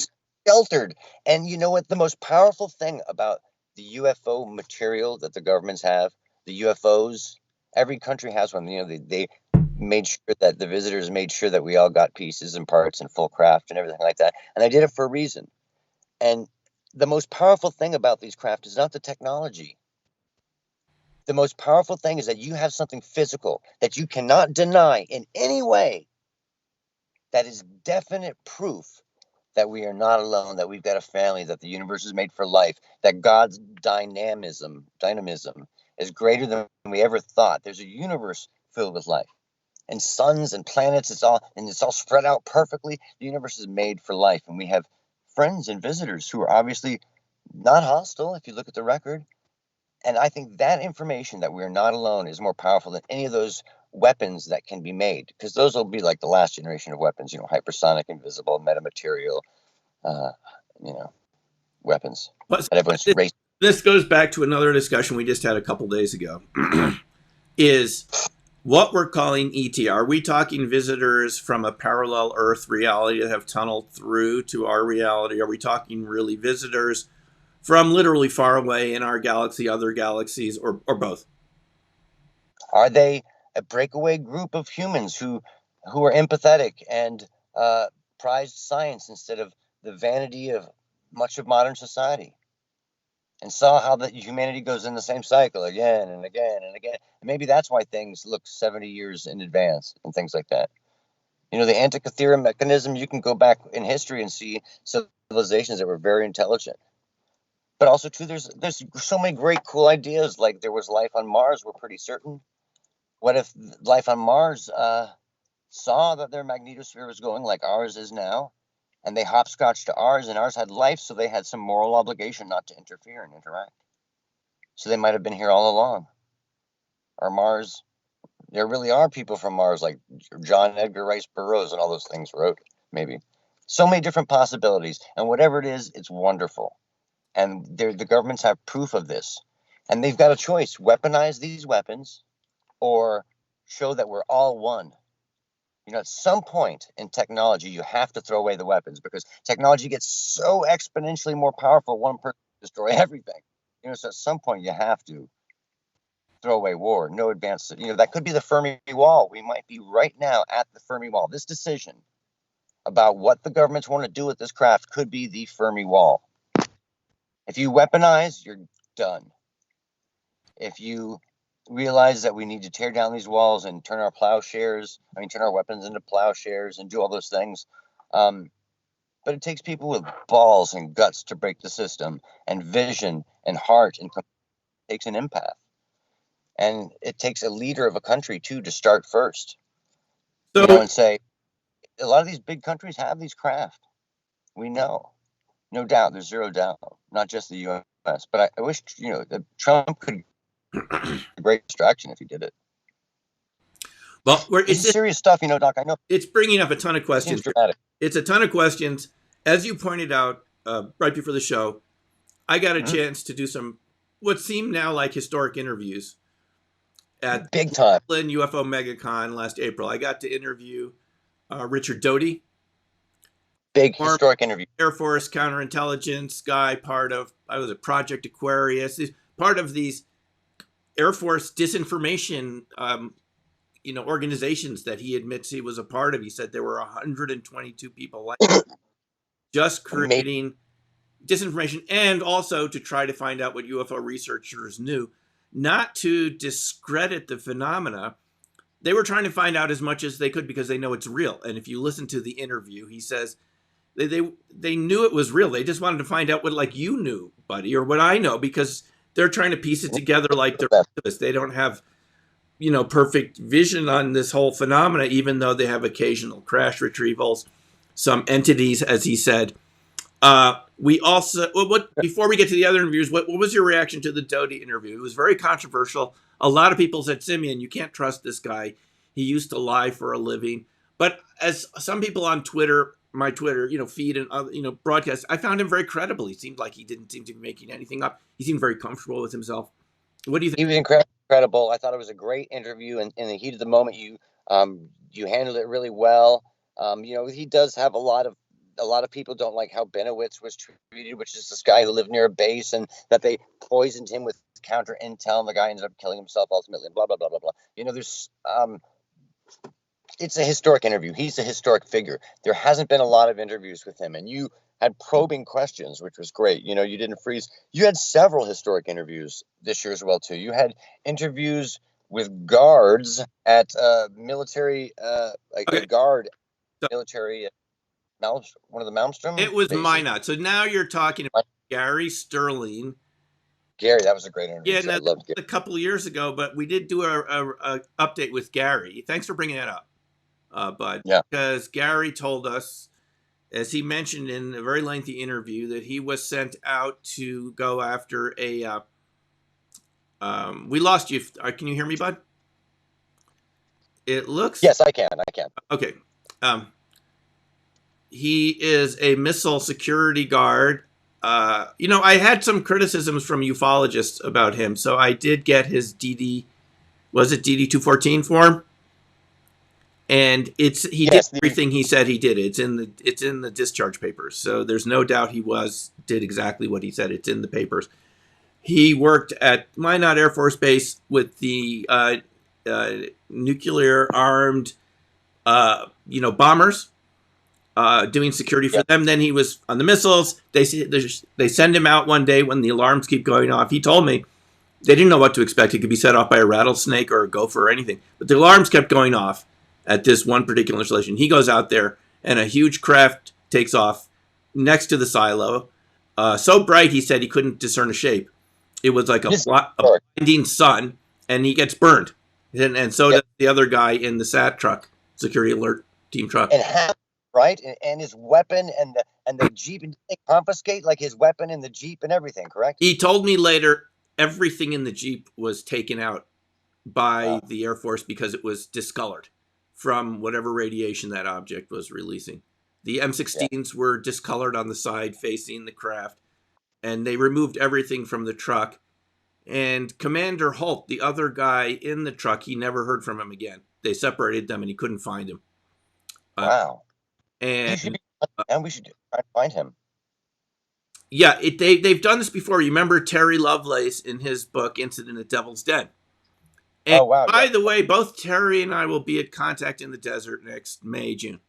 sheltered. And you know what? The most powerful thing about the UFO material that the governments have, the UFOs, every country has one. They made sure that the visitors made sure that we all got pieces and parts and full craft and everything like that. And they did it for a reason. And the most powerful thing about these craft is not the technology. The most powerful thing is that you have something physical that you cannot deny in any way. That is definite proof that we are not alone, that we've got a family, that the universe is made for life, that God's dynamism is greater than we ever thought. There's a universe filled with life. And suns and planets, it's all spread out perfectly. The universe is made for life, and we have friends and visitors who are obviously not hostile if you look at the record. And I think that information that we're not alone is more powerful than any of those weapons that can be made, because those will be like the last generation of weapons, hypersonic, invisible, metamaterial, weapons. This goes back to another discussion we just had a couple days ago. Is what we're calling ET. Are we talking visitors from a parallel Earth reality that have tunneled through to our reality? Are we talking really visitors from literally far away in our galaxy, other galaxies, or both? Are they a breakaway group of humans who are empathetic and prized science instead of the vanity of much of modern society, and saw how that humanity goes in the same cycle again and again and again? And maybe that's why things look 70 years in advance and things like that. You know, the Antikythera mechanism, you can go back in history and see civilizations that were very intelligent. But also, too, there's so many great, cool ideas. Like there was life on Mars, we're pretty certain. What if life on Mars saw that their magnetosphere was going like ours is now, and they hopscotched to ours, and ours had life, so they had some moral obligation not to interfere and interact. So they might have been here all along. Or Mars, there really are people from Mars, like John Edgar Rice Burroughs and all those things wrote, maybe. So many different possibilities. And whatever it is, it's wonderful. And the governments have proof of this. And they've got a choice: weaponize these weapons or show that we're all one. You know, at some point in technology, you have to throw away the weapons, because technology gets so exponentially more powerful, one person can destroy everything. You know, so at some point you have to throw away war. No advance. You know, that could be the Fermi Wall. We might be right now at the Fermi Wall. This decision about what the governments want to do with this craft could be the Fermi Wall. If you weaponize, you're done. If you realize that we need to tear down these walls and turn our weapons into plowshares and do all those things. But it takes people with balls and guts to break the system, and vision and heart, and it takes an empath. And it takes a leader of a country, too, to start first. So, you know, and say, a lot of these big countries have these craft. We know. No doubt. There's zero doubt. Not just the U.S. But I wish, you know, that Trump could a great distraction if he did it. well, It's serious stuff, you know, Doc. I know it's bringing up a ton of questions. It's a ton of questions. As you pointed out right before the show, I got a chance to do some what seem now like historic interviews at big time UFO MegaCon last April. I got to interview Richard Doty, big historic interview, Air Force counterintelligence guy, part of Project Aquarius, part of these Air Force disinformation organizations that he admits he was a part of. He said there were 122 people like just creating disinformation, and also to try to find out what UFO researchers knew, not to discredit the phenomena. They were trying to find out as much as they could because they know it's real. And if you listen to the interview, he says they knew it was real. They just wanted to find out what, like, you knew, buddy, or what I know, because they're trying to piece it together like the rest of us. They don't have, perfect vision on this whole phenomena, even though they have occasional crash retrievals, some entities, as he said. We also, before we get to the other interviews, what was your reaction to the Doty interview? It was very controversial. A lot of people said, Simeon, you can't trust this guy. He used to lie for a living. But as some people on Twitter, my Twitter, feed and other, broadcast, I found him very credible. He seemed like he didn't seem to be making anything up. He seemed very comfortable with himself. What do you think? He was incredible. I thought it was a great interview, and in the heat of the moment, you handled it really well. He does have a lot of people don't like how Benowitz was treated, which is this guy who lived near a base, and that they poisoned him with counter intel, and the guy ended up killing himself ultimately, and blah blah blah blah blah. There's it's a historic interview. He's a historic figure. There hasn't been a lot of interviews with him, and you had probing questions, which was great. You didn't freeze. You had several historic interviews this year as well too. You had interviews with guards at military, a guard military. One of the Malmstrom. It was Minot. So now you're talking about Gary Sterling. Gary, that was a great interview. Yeah, I loved Gary. A couple of years ago, but we did do a update with Gary. Thanks for bringing that up, Bud. Yeah. Because Gary told us, as he mentioned in a very lengthy interview, that he was sent out to go after a. We lost you. Can you hear me, Bud? It looks. Yes, I can. Okay. He is a missile security guard. I had some criticisms from ufologists about him, so I did get his DD-214 form, and he did everything he said he did. It's in the discharge papers, so there's no doubt he did exactly what he said. It's in the papers. He worked at Minot Air Force Base with the nuclear armed, bombers, doing security for them. Then he was on the missiles. They send him out one day when the alarms keep going off. He told me they didn't know what to expect. It could be set off by a rattlesnake or a gopher or anything. But the alarms kept going off at this one particular installation. He goes out there, and a huge craft takes off next to the silo. So bright, he said he couldn't discern a shape. It was like a blinding sun, and he gets burned. And so does the other guy in the SAT truck, security alert team truck. And right? And his weapon and the Jeep, and they confiscate like his weapon and the Jeep and everything, correct? He told me later everything in the Jeep was taken out by the Air Force because it was discolored from whatever radiation that object was releasing. The M16s were discolored on the side facing the craft, and they removed everything from the truck. And Commander Holt, the other guy in the truck, he never heard from him again. They separated them, and he couldn't find him. Wow. And we should try to find him. Yeah, they've done this before. You remember Terry Lovelace in his book, Incident at Devil's Den. And by the way, both Terry and I will be at Contact in the Desert next May, June.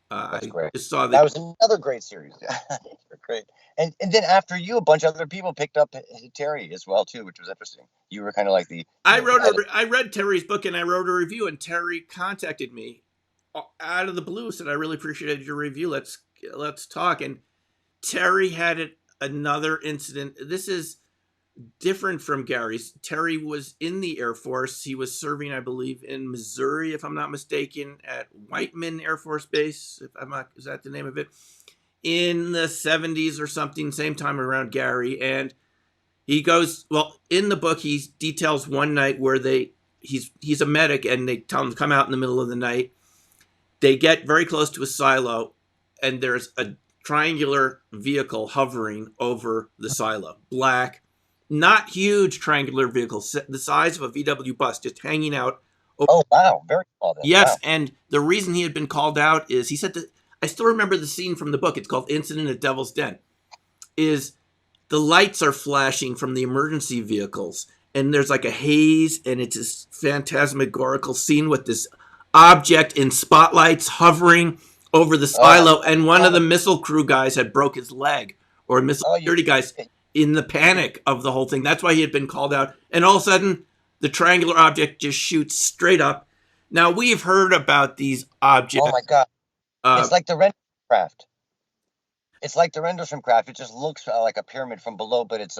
That's great. Just saw that was another great series. Great. And then after you, a bunch of other people picked up Terry as well too, which was interesting. You were kind of like I read Terry's book and I wrote a review, and Terry contacted me out of the blue, said, I really appreciated your review. Let's talk. And Terry had another incident. This is different from Gary's. Terry was in the Air Force. He was serving, I believe, in Missouri, if I'm not mistaken, at Whiteman Air Force Base. Is that the name of it? In the 70s or something, same time around Gary. And he goes, in the book, he details one night where he's a medic, and they tell him to come out in the middle of the night. They get very close to a silo, and there's a triangular vehicle hovering over the silo. Black, not huge triangular vehicle, the size of a VW bus, just hanging out. Oh, wow. Very small. Yes, wow. And the reason he had been called out is, he said that, I still remember the scene from the book, it's called Incident at Devil's Den, is the lights are flashing from the emergency vehicles, and there's like a haze, and it's this phantasmagorical scene with this object in spotlights hovering over the silo, and one of the missile crew guys had broke his leg, or missile security guys, in the panic of the whole thing. That's why he had been called out. And all of a sudden, the triangular object just shoots straight up. Now, we've heard about these objects. Oh, my God. It's like the Rendlesham craft. It's like the Rendlesham craft. It just looks like a pyramid from below, but it's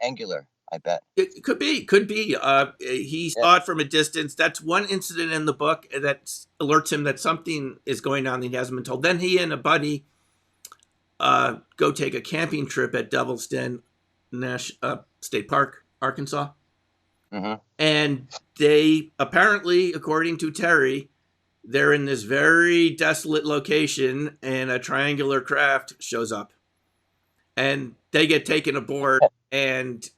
angular, I bet. It could be. He saw it from a distance. That's one incident in the book that alerts him that something is going on that he hasn't been told. Then he and a buddy go take a camping trip at Devil's Den State Park, Arkansas. Mm-hmm. And they apparently, according to Terry, they're in this very desolate location, and a triangular craft shows up. And they get taken aboard and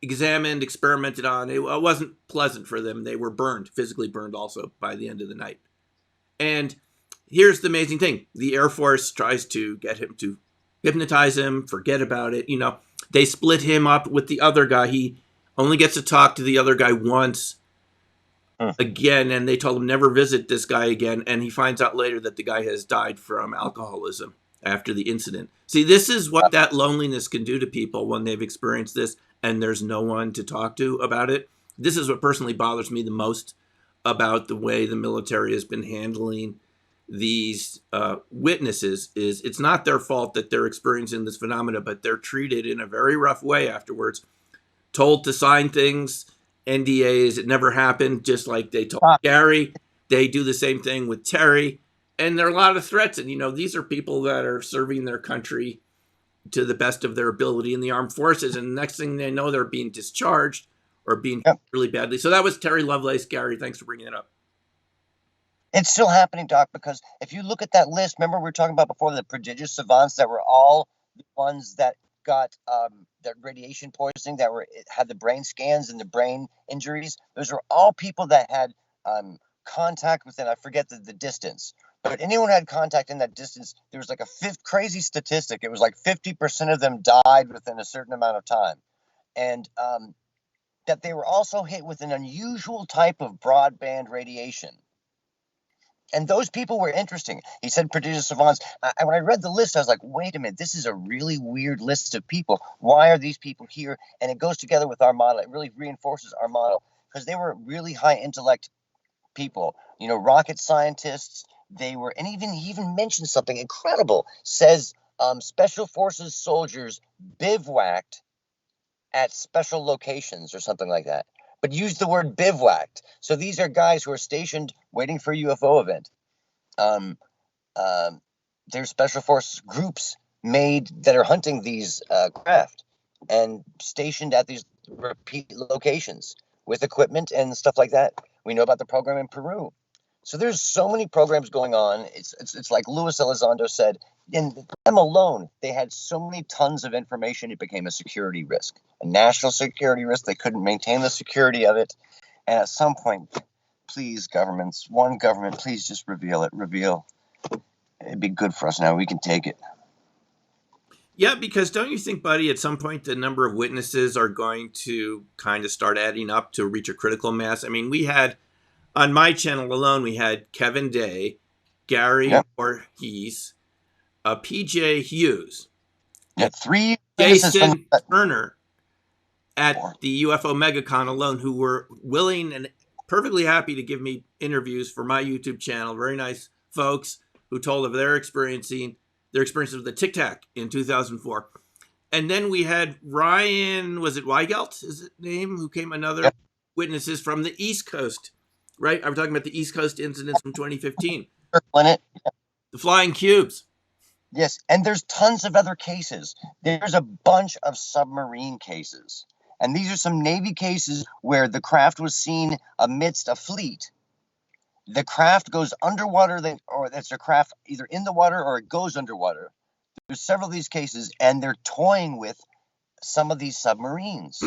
examined, experimented on. It wasn't pleasant for them. They were burned, physically burned also by the end of the night. And here's the amazing thing. The Air Force tries to get him to hypnotize him, forget about it. They split him up with the other guy. He only gets to talk to the other guy once again, and they told him never visit this guy again. And he finds out later that the guy has died from alcoholism after the incident. See, this is what that loneliness can do to people when they've experienced this and there's no one to talk to about it. This is what personally bothers me the most about the way the military has been handling these witnesses. Is it's not their fault that they're experiencing this phenomena, but they're treated in a very rough way afterwards, told to sign things, NDAs. It never happened, just like they told Gary. They do the same thing with Terry. And there are a lot of threats. And, these are people that are serving their country to the best of their ability in the armed forces. And the next thing they know, they're being discharged or being really badly. So that was Terry Lovelace. Gary, thanks for bringing it up. It's still happening, Doc, because if you look at that list, remember we were talking about before the prodigious savants that were all the ones that got that radiation poisoning, that had the brain scans and the brain injuries. Those are all people that had contact within, I forget the distance, but anyone who had contact in that distance, there was like a crazy statistic. It was like 50% of them died within a certain amount of time. And that they were also hit with an unusual type of broadband radiation. And those people were interesting. He said prodigious savants. When I read the list, I was like, wait a minute, this is a really weird list of people. Why are these people here? And it goes together with our model. It really reinforces our model because they were really high intellect people, rocket scientists. They were, and he even mentioned something incredible. Says special forces soldiers bivouacked at special locations or something like that, but use the word bivouacked. So these are guys who are stationed waiting for a UFO event. There's special force groups made that are hunting these craft and stationed at these repeat locations with equipment and stuff like that. We know about the program in Peru. So there's so many programs going on. It's like Luis Elizondo said, in them alone, they had so many tons of information, it became a security risk, a national security risk. They couldn't maintain the security of it. And at some point, please, one government, please just reveal it. It'd be good for us now. We can take it. Yeah, because don't you think, buddy, at some point the number of witnesses are going to kind of start adding up to reach a critical mass? I mean, we had, on my channel alone, we had Kevin Day, Gary Voorhees, PJ Hughes, three Jason Turner at the UFO MegaCon alone, who were willing and perfectly happy to give me interviews for my YouTube channel. Very nice folks who told of their experience of the Tic Tac in 2004. And then we had Ryan, was it Weigelt, is his name, who came another witnesses from the East Coast, right? I'm talking about the East Coast incidents from 2015. The flying cubes. Yes, and there's tons of other cases. There's a bunch of submarine cases. And these are some Navy cases where the craft was seen amidst a fleet. The craft goes underwater, or that's a craft either in the water or it goes underwater. There's several of these cases, and they're toying with some of these submarines.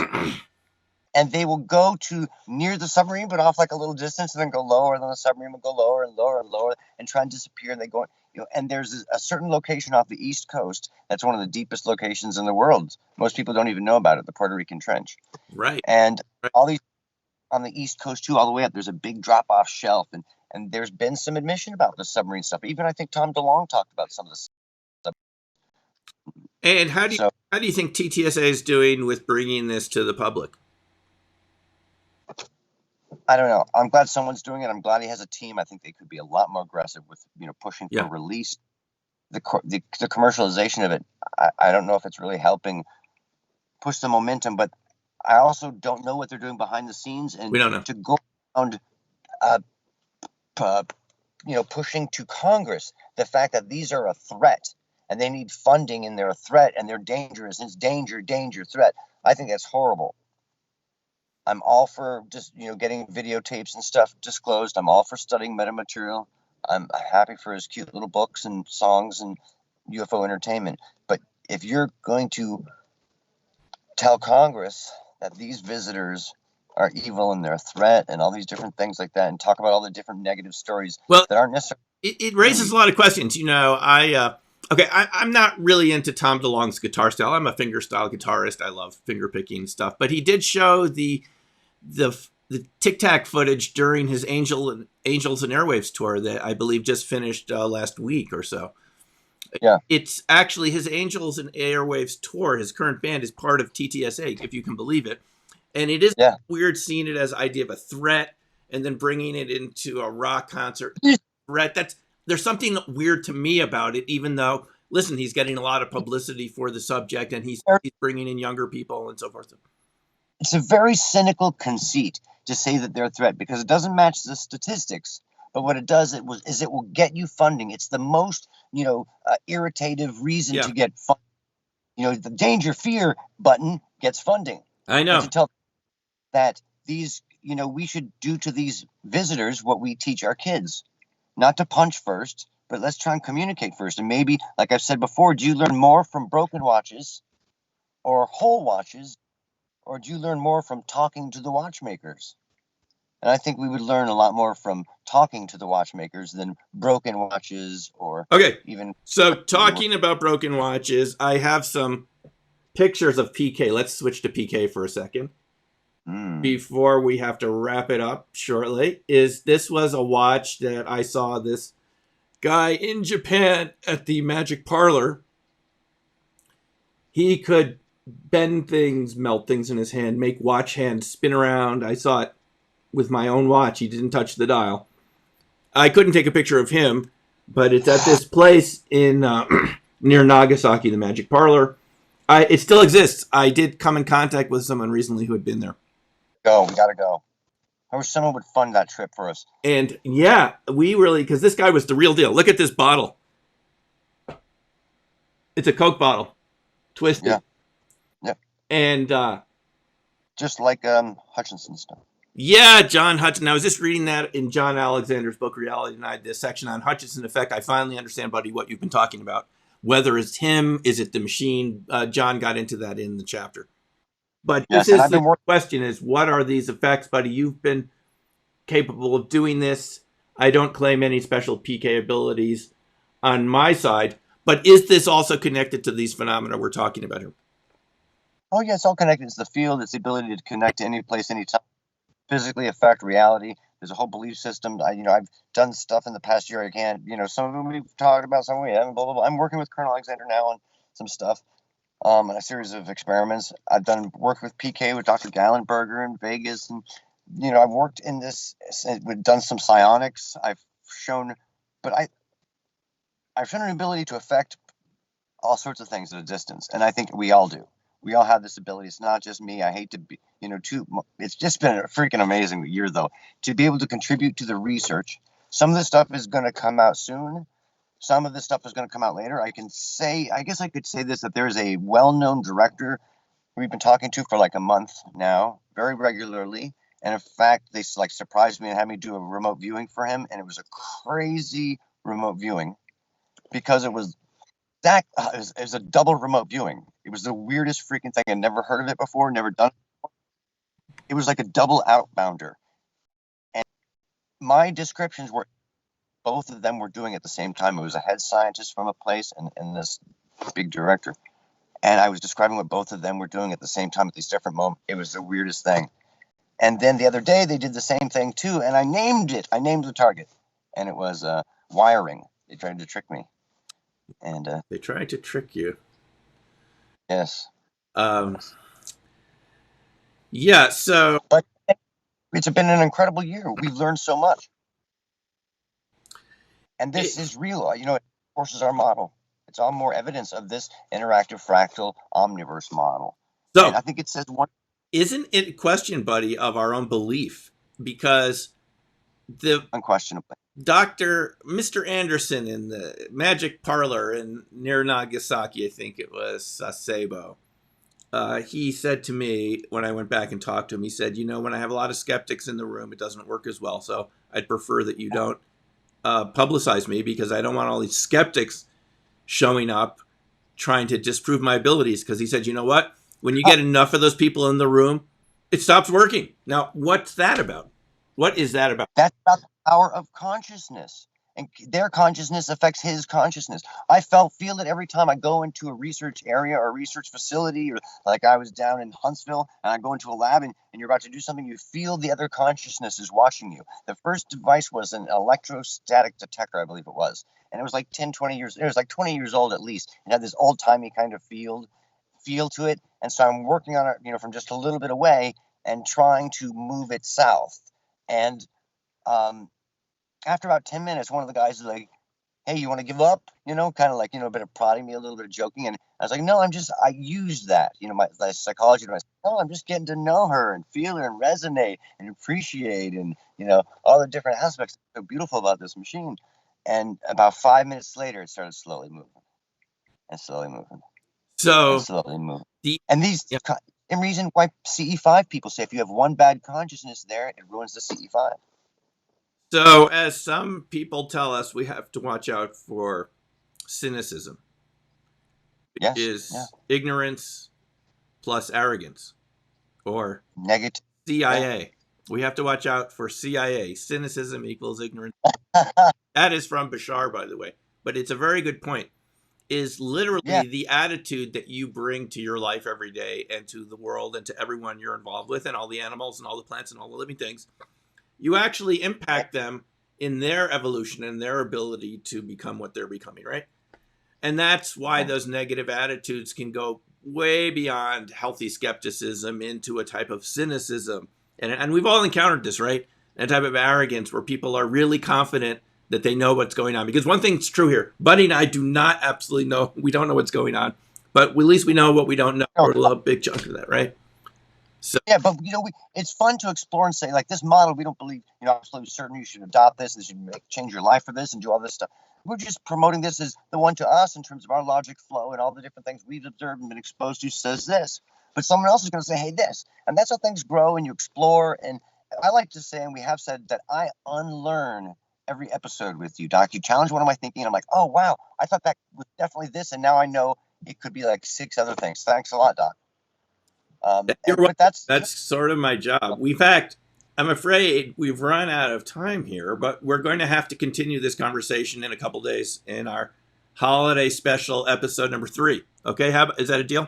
And they will go to near the submarine, but off like a little distance, and then go lower, and then the submarine will go lower and lower and lower and try and disappear. And they go, and there's a certain location off the East Coast that's one of the deepest locations in the world. Most people don't even know about it, the Puerto Rican Trench. Right. And all these on the East Coast too, all the way up, there's a big drop-off shelf, and there's been some admission about the submarine stuff. Even I think Tom DeLonge talked about some of this stuff. And how do you think TTSA is doing with bringing this to the public? I don't know. I'm glad someone's doing it. I'm glad he has a team. I think they could be a lot more aggressive with pushing for release. The commercialization of it, I don't know if it's really helping push the momentum, but I also don't know what they're doing behind the scenes. And we don't know. To go around pushing to Congress the fact that these are a threat and they need funding and they're a threat and they're dangerous. And it's danger, threat. I think that's horrible. I'm all for just, getting videotapes and stuff disclosed. I'm all for studying metamaterial. I'm happy for his cute little books and songs and UFO entertainment. But if you're going to tell Congress that these visitors are evil and they're a threat and all these different things like that, and talk about all the different negative stories that aren't necessarily... It raises a lot of questions. I'm not really into Tom DeLonge's guitar style. I'm a fingerstyle guitarist. I love finger picking stuff. But he did show the Tic Tac footage during his Angels and Airwaves tour that I believe just finished last week or so. Yeah. It's actually his Angels and Airwaves tour. His current band is part of TTSA, if you can believe it. And it is weird seeing it as idea of a threat and then bringing it into a rock concert. Threat. There's something weird to me about it, even though, listen, he's getting a lot of publicity for the subject and he's bringing in younger people and so forth. It's a very cynical conceit to say that they're a threat because it doesn't match the statistics. But what it does is it will get you funding. It's the most, irritative reason to get funding. The danger fear button gets funding. I know. And to tell that these, we should do to these visitors what we teach our kids. Not to punch first, but let's try and communicate first. And maybe, like I've said before, do you learn more from broken watches or whole watches, or do you learn more from talking to the watchmakers? And I think we would learn a lot more from talking to the watchmakers than broken watches or even... So talking about broken watches, I have some pictures of PK. Let's switch to PK for a second. before we have to wrap it up shortly, is this was a watch that I saw this guy in Japan at the Magic Parlor. He could bend things, melt things in his hand, make watch hands spin around. I saw it with my own watch. He didn't touch the dial. I couldn't take a picture of him, but it's at this place in near Nagasaki, the Magic Parlor. It still exists. I did come in contact with someone recently who had been there. We gotta go. I wish someone would fund that trip for us. And yeah, we really, because this guy was the real deal. Look at this bottle. It's a Coke bottle, twisted. Yeah. And just like Hutchinson stuff. Yeah, John Hutchinson. I was just reading that in John Alexander's book, Reality Denied, this section on Hutchinson effect. I finally understand, buddy, what you've been talking about. Whether it's him, is it the machine? John got into that in the chapter. But this is the question is, what are these effects, buddy? You've been capable of doing this. I don't claim any special PK abilities on my side, but is this also connected to these phenomena we're talking about here? Oh, yeah, it's all connected. It's the field. It's the ability to connect to any place, anytime. Physically affect reality. There's a whole belief system. I've done stuff in the past year. I can't, some of them we've talked about, some we haven't, blah, blah, blah. I'm working with Colonel Alexander now on some stuff. On a series of experiments. I've done work with PK with Dr. Gallenberger in Vegas, and I've worked in this. We've done some psionics. I've shown an ability to affect all sorts of things at a distance, and I think we all do. We all have this ability. It's not just me. I hate to be, it's just been a freaking amazing year, though, to be able to contribute to the research. Some of this stuff is going to come out soon. Some of this stuff is going to come out later. I guess I could say this, that there's a well-known director we've been talking to for like a month now, very regularly. And in fact, they surprised me and had me do a remote viewing for him. And it was a crazy remote viewing because it was a double remote viewing. It was the weirdest freaking thing. I'd never heard of it before, never done it before. It was like a double outbounder. And my descriptions were, both of them were doing at the same time. It was a head scientist from a place and this big director. And I was describing what both of them were doing at the same time at these different moments. It was the weirdest thing. And then the other day they did the same thing too. And I named it. I named the target. And it was wiring. They tried to trick me. And they tried to trick you. Yes. Yeah, so. But it's been an incredible year. We've learned so much. And this is real. It forces our model. It's all more evidence of this interactive fractal omniverse model. So and I think it says one. Isn't it a question, buddy, of our own belief? Because unquestionably, Mr. Anderson in the Magic Parlor near Nagasaki, I think it was Sasebo. He said to me when I went back and talked to him, he said, when I have a lot of skeptics in the room, it doesn't work as well. So I'd prefer that you don't publicize me because I don't want all these skeptics showing up trying to disprove my abilities. Because he said, you know what? When you get enough of those people in the room, it stops working. Now, what's that about? What is that about? That's about the power of consciousness. And their consciousness affects his consciousness. I feel it every time I go into a research area or a research facility, or like I was down in Huntsville and I go into a lab and you're about to do something, you feel the other consciousness is watching you. The first device was an electrostatic detector, I believe it was. And it was like 20 years old at least. It had this old-timey kind of feel to it. And so I'm working on it, from just a little bit away and trying to move it south. And after about 10 minutes, one of the guys is like, hey, you want to give up? Kind of like, a bit of prodding me, a little bit of joking. And I was like, no, I used that, my psychology to myself. No, I'm just getting to know her and feel her and resonate and appreciate and, all the different aspects so beautiful about this machine. And about 5 minutes later, it started slowly moving and slowly moving. So slowly moving. And reason why CE5 people say if you have one bad consciousness there, it ruins the CE5. So, as some people tell us, we have to watch out for cynicism, which is ignorance plus arrogance, or negative CIA. Yeah. We have to watch out for CIA. Cynicism equals ignorance. That is from Bashar, by the way. But it's a very good point. is literally Yeah. the attitude that you bring to your life every day and to the world and to everyone you're involved with and all the animals and all the plants and all the living things. You actually impact them in their evolution and their ability to become what they're becoming, right? And that's why those negative attitudes can go way beyond healthy skepticism into a type of cynicism. And we've all encountered this, right? A type of arrogance where people are really confident that they know what's going on. Because one thing's true here. Buddy and I do not absolutely know. We don't know what's going on. But at least we know what we don't know. Or a big chunk of that, right? So yeah, but it's fun to explore and say, like, this model, we don't believe, absolutely certain you should adopt this, and you should change your life for this and do all this stuff. We're just promoting this as the one to us in terms of our logic flow and all the different things we've observed and been exposed to says this. But someone else is going to say, hey, this. And that's how things grow and you explore. And I like to say, and we have said, that I unlearn every episode with you, Doc. You challenge one of my thinking, and I'm like, oh, wow, I thought that was definitely this, and now I know it could be like 6 other things. Thanks a lot, Doc. But that's sort of my job. In fact, I'm afraid we've run out of time here, but we're going to have to continue this conversation in a couple days in our holiday special episode number 3. Okay, is that a deal?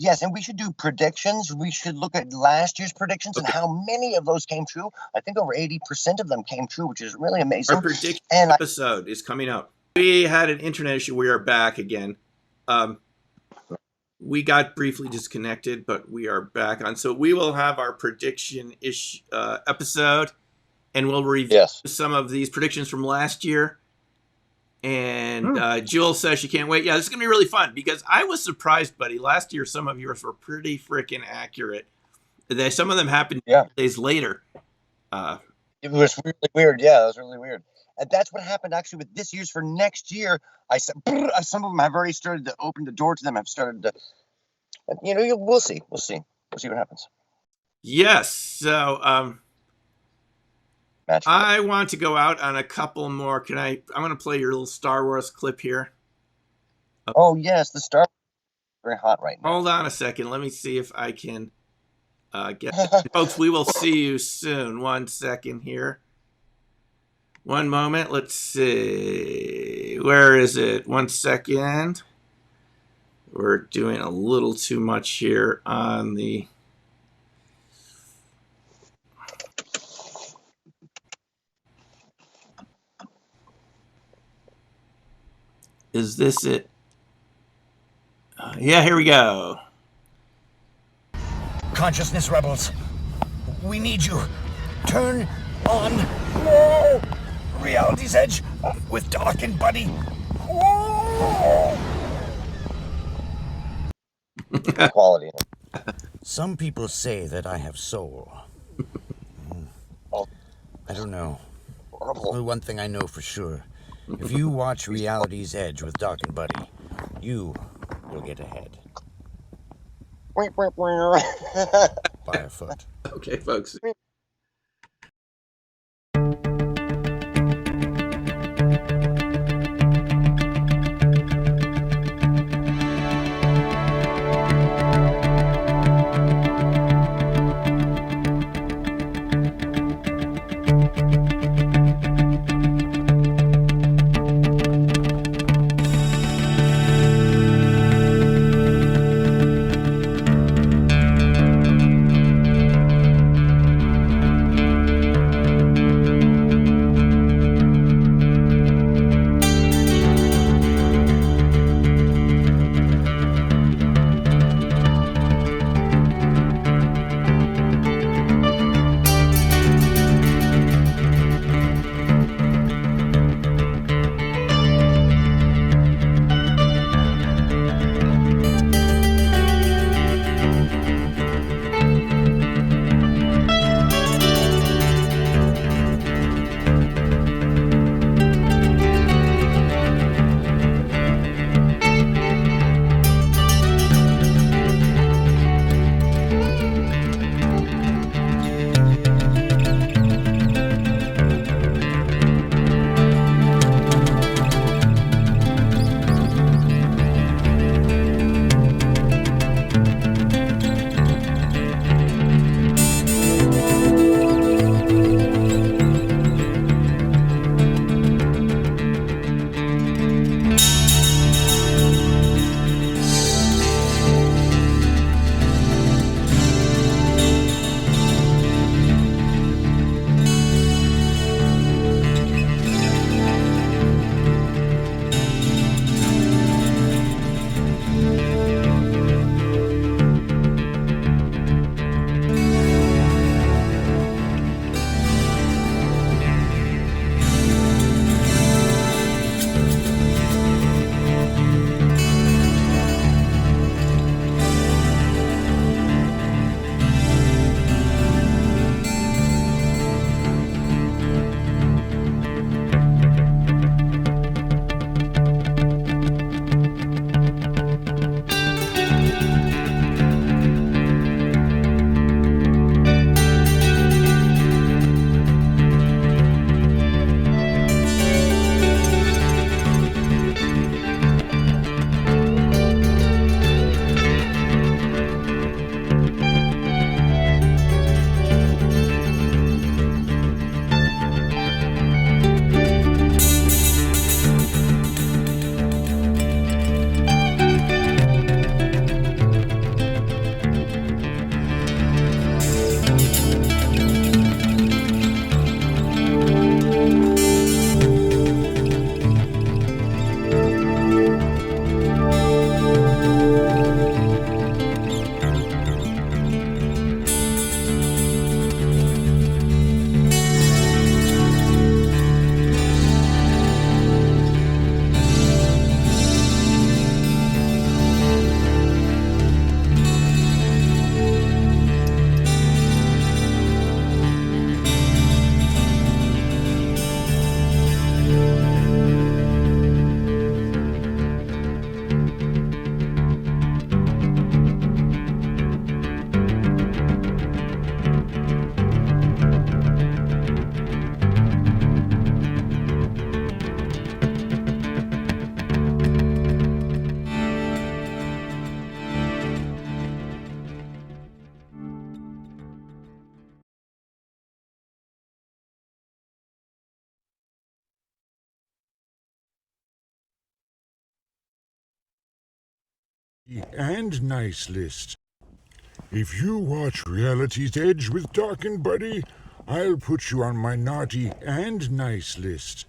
Yes, and we should do predictions. We should look at last year's predictions and how many of those came true. I think over 80% of them came true, which is really amazing. Our prediction episode is coming up. We had an internet issue. We are back again. We got briefly disconnected, but we are back on. So we will have our prediction episode, and we'll review some of these predictions from last year. And Jewel says she can't wait. Yeah, this is going to be really fun because I was surprised, buddy. Last year, some of yours were pretty freaking accurate. Some of them happened days later. It was really weird. Yeah, it was really weird. And that's what happened actually with this year's for next year. I said some of them have already started to open the door to them. Have started to, we'll see. We'll see what happens. Yes. So, I want to go out on a couple more. I'm going to play your little Star Wars clip here. Oh, yes. The Star Wars is very hot right now. Hold on a second. Let me see if I can get it. Folks, we will see you soon. 1 second here. One moment. Let's see. Where is it? 1 second. We're doing a little too much here on the... Is this it? Yeah, here we go. Consciousness rebels, we need you. Turn on whoa, Reality's Edge with Doc and Buddy. Quality. Some people say that I have soul. I don't know. Only one thing I know for sure. If you watch Reality's Edge with Doc and Buddy, you will get ahead. By a foot. Okay, folks. and nice list. If you watch Reality's Edge with Doc and Buddy, I'll put you on my naughty and nice list.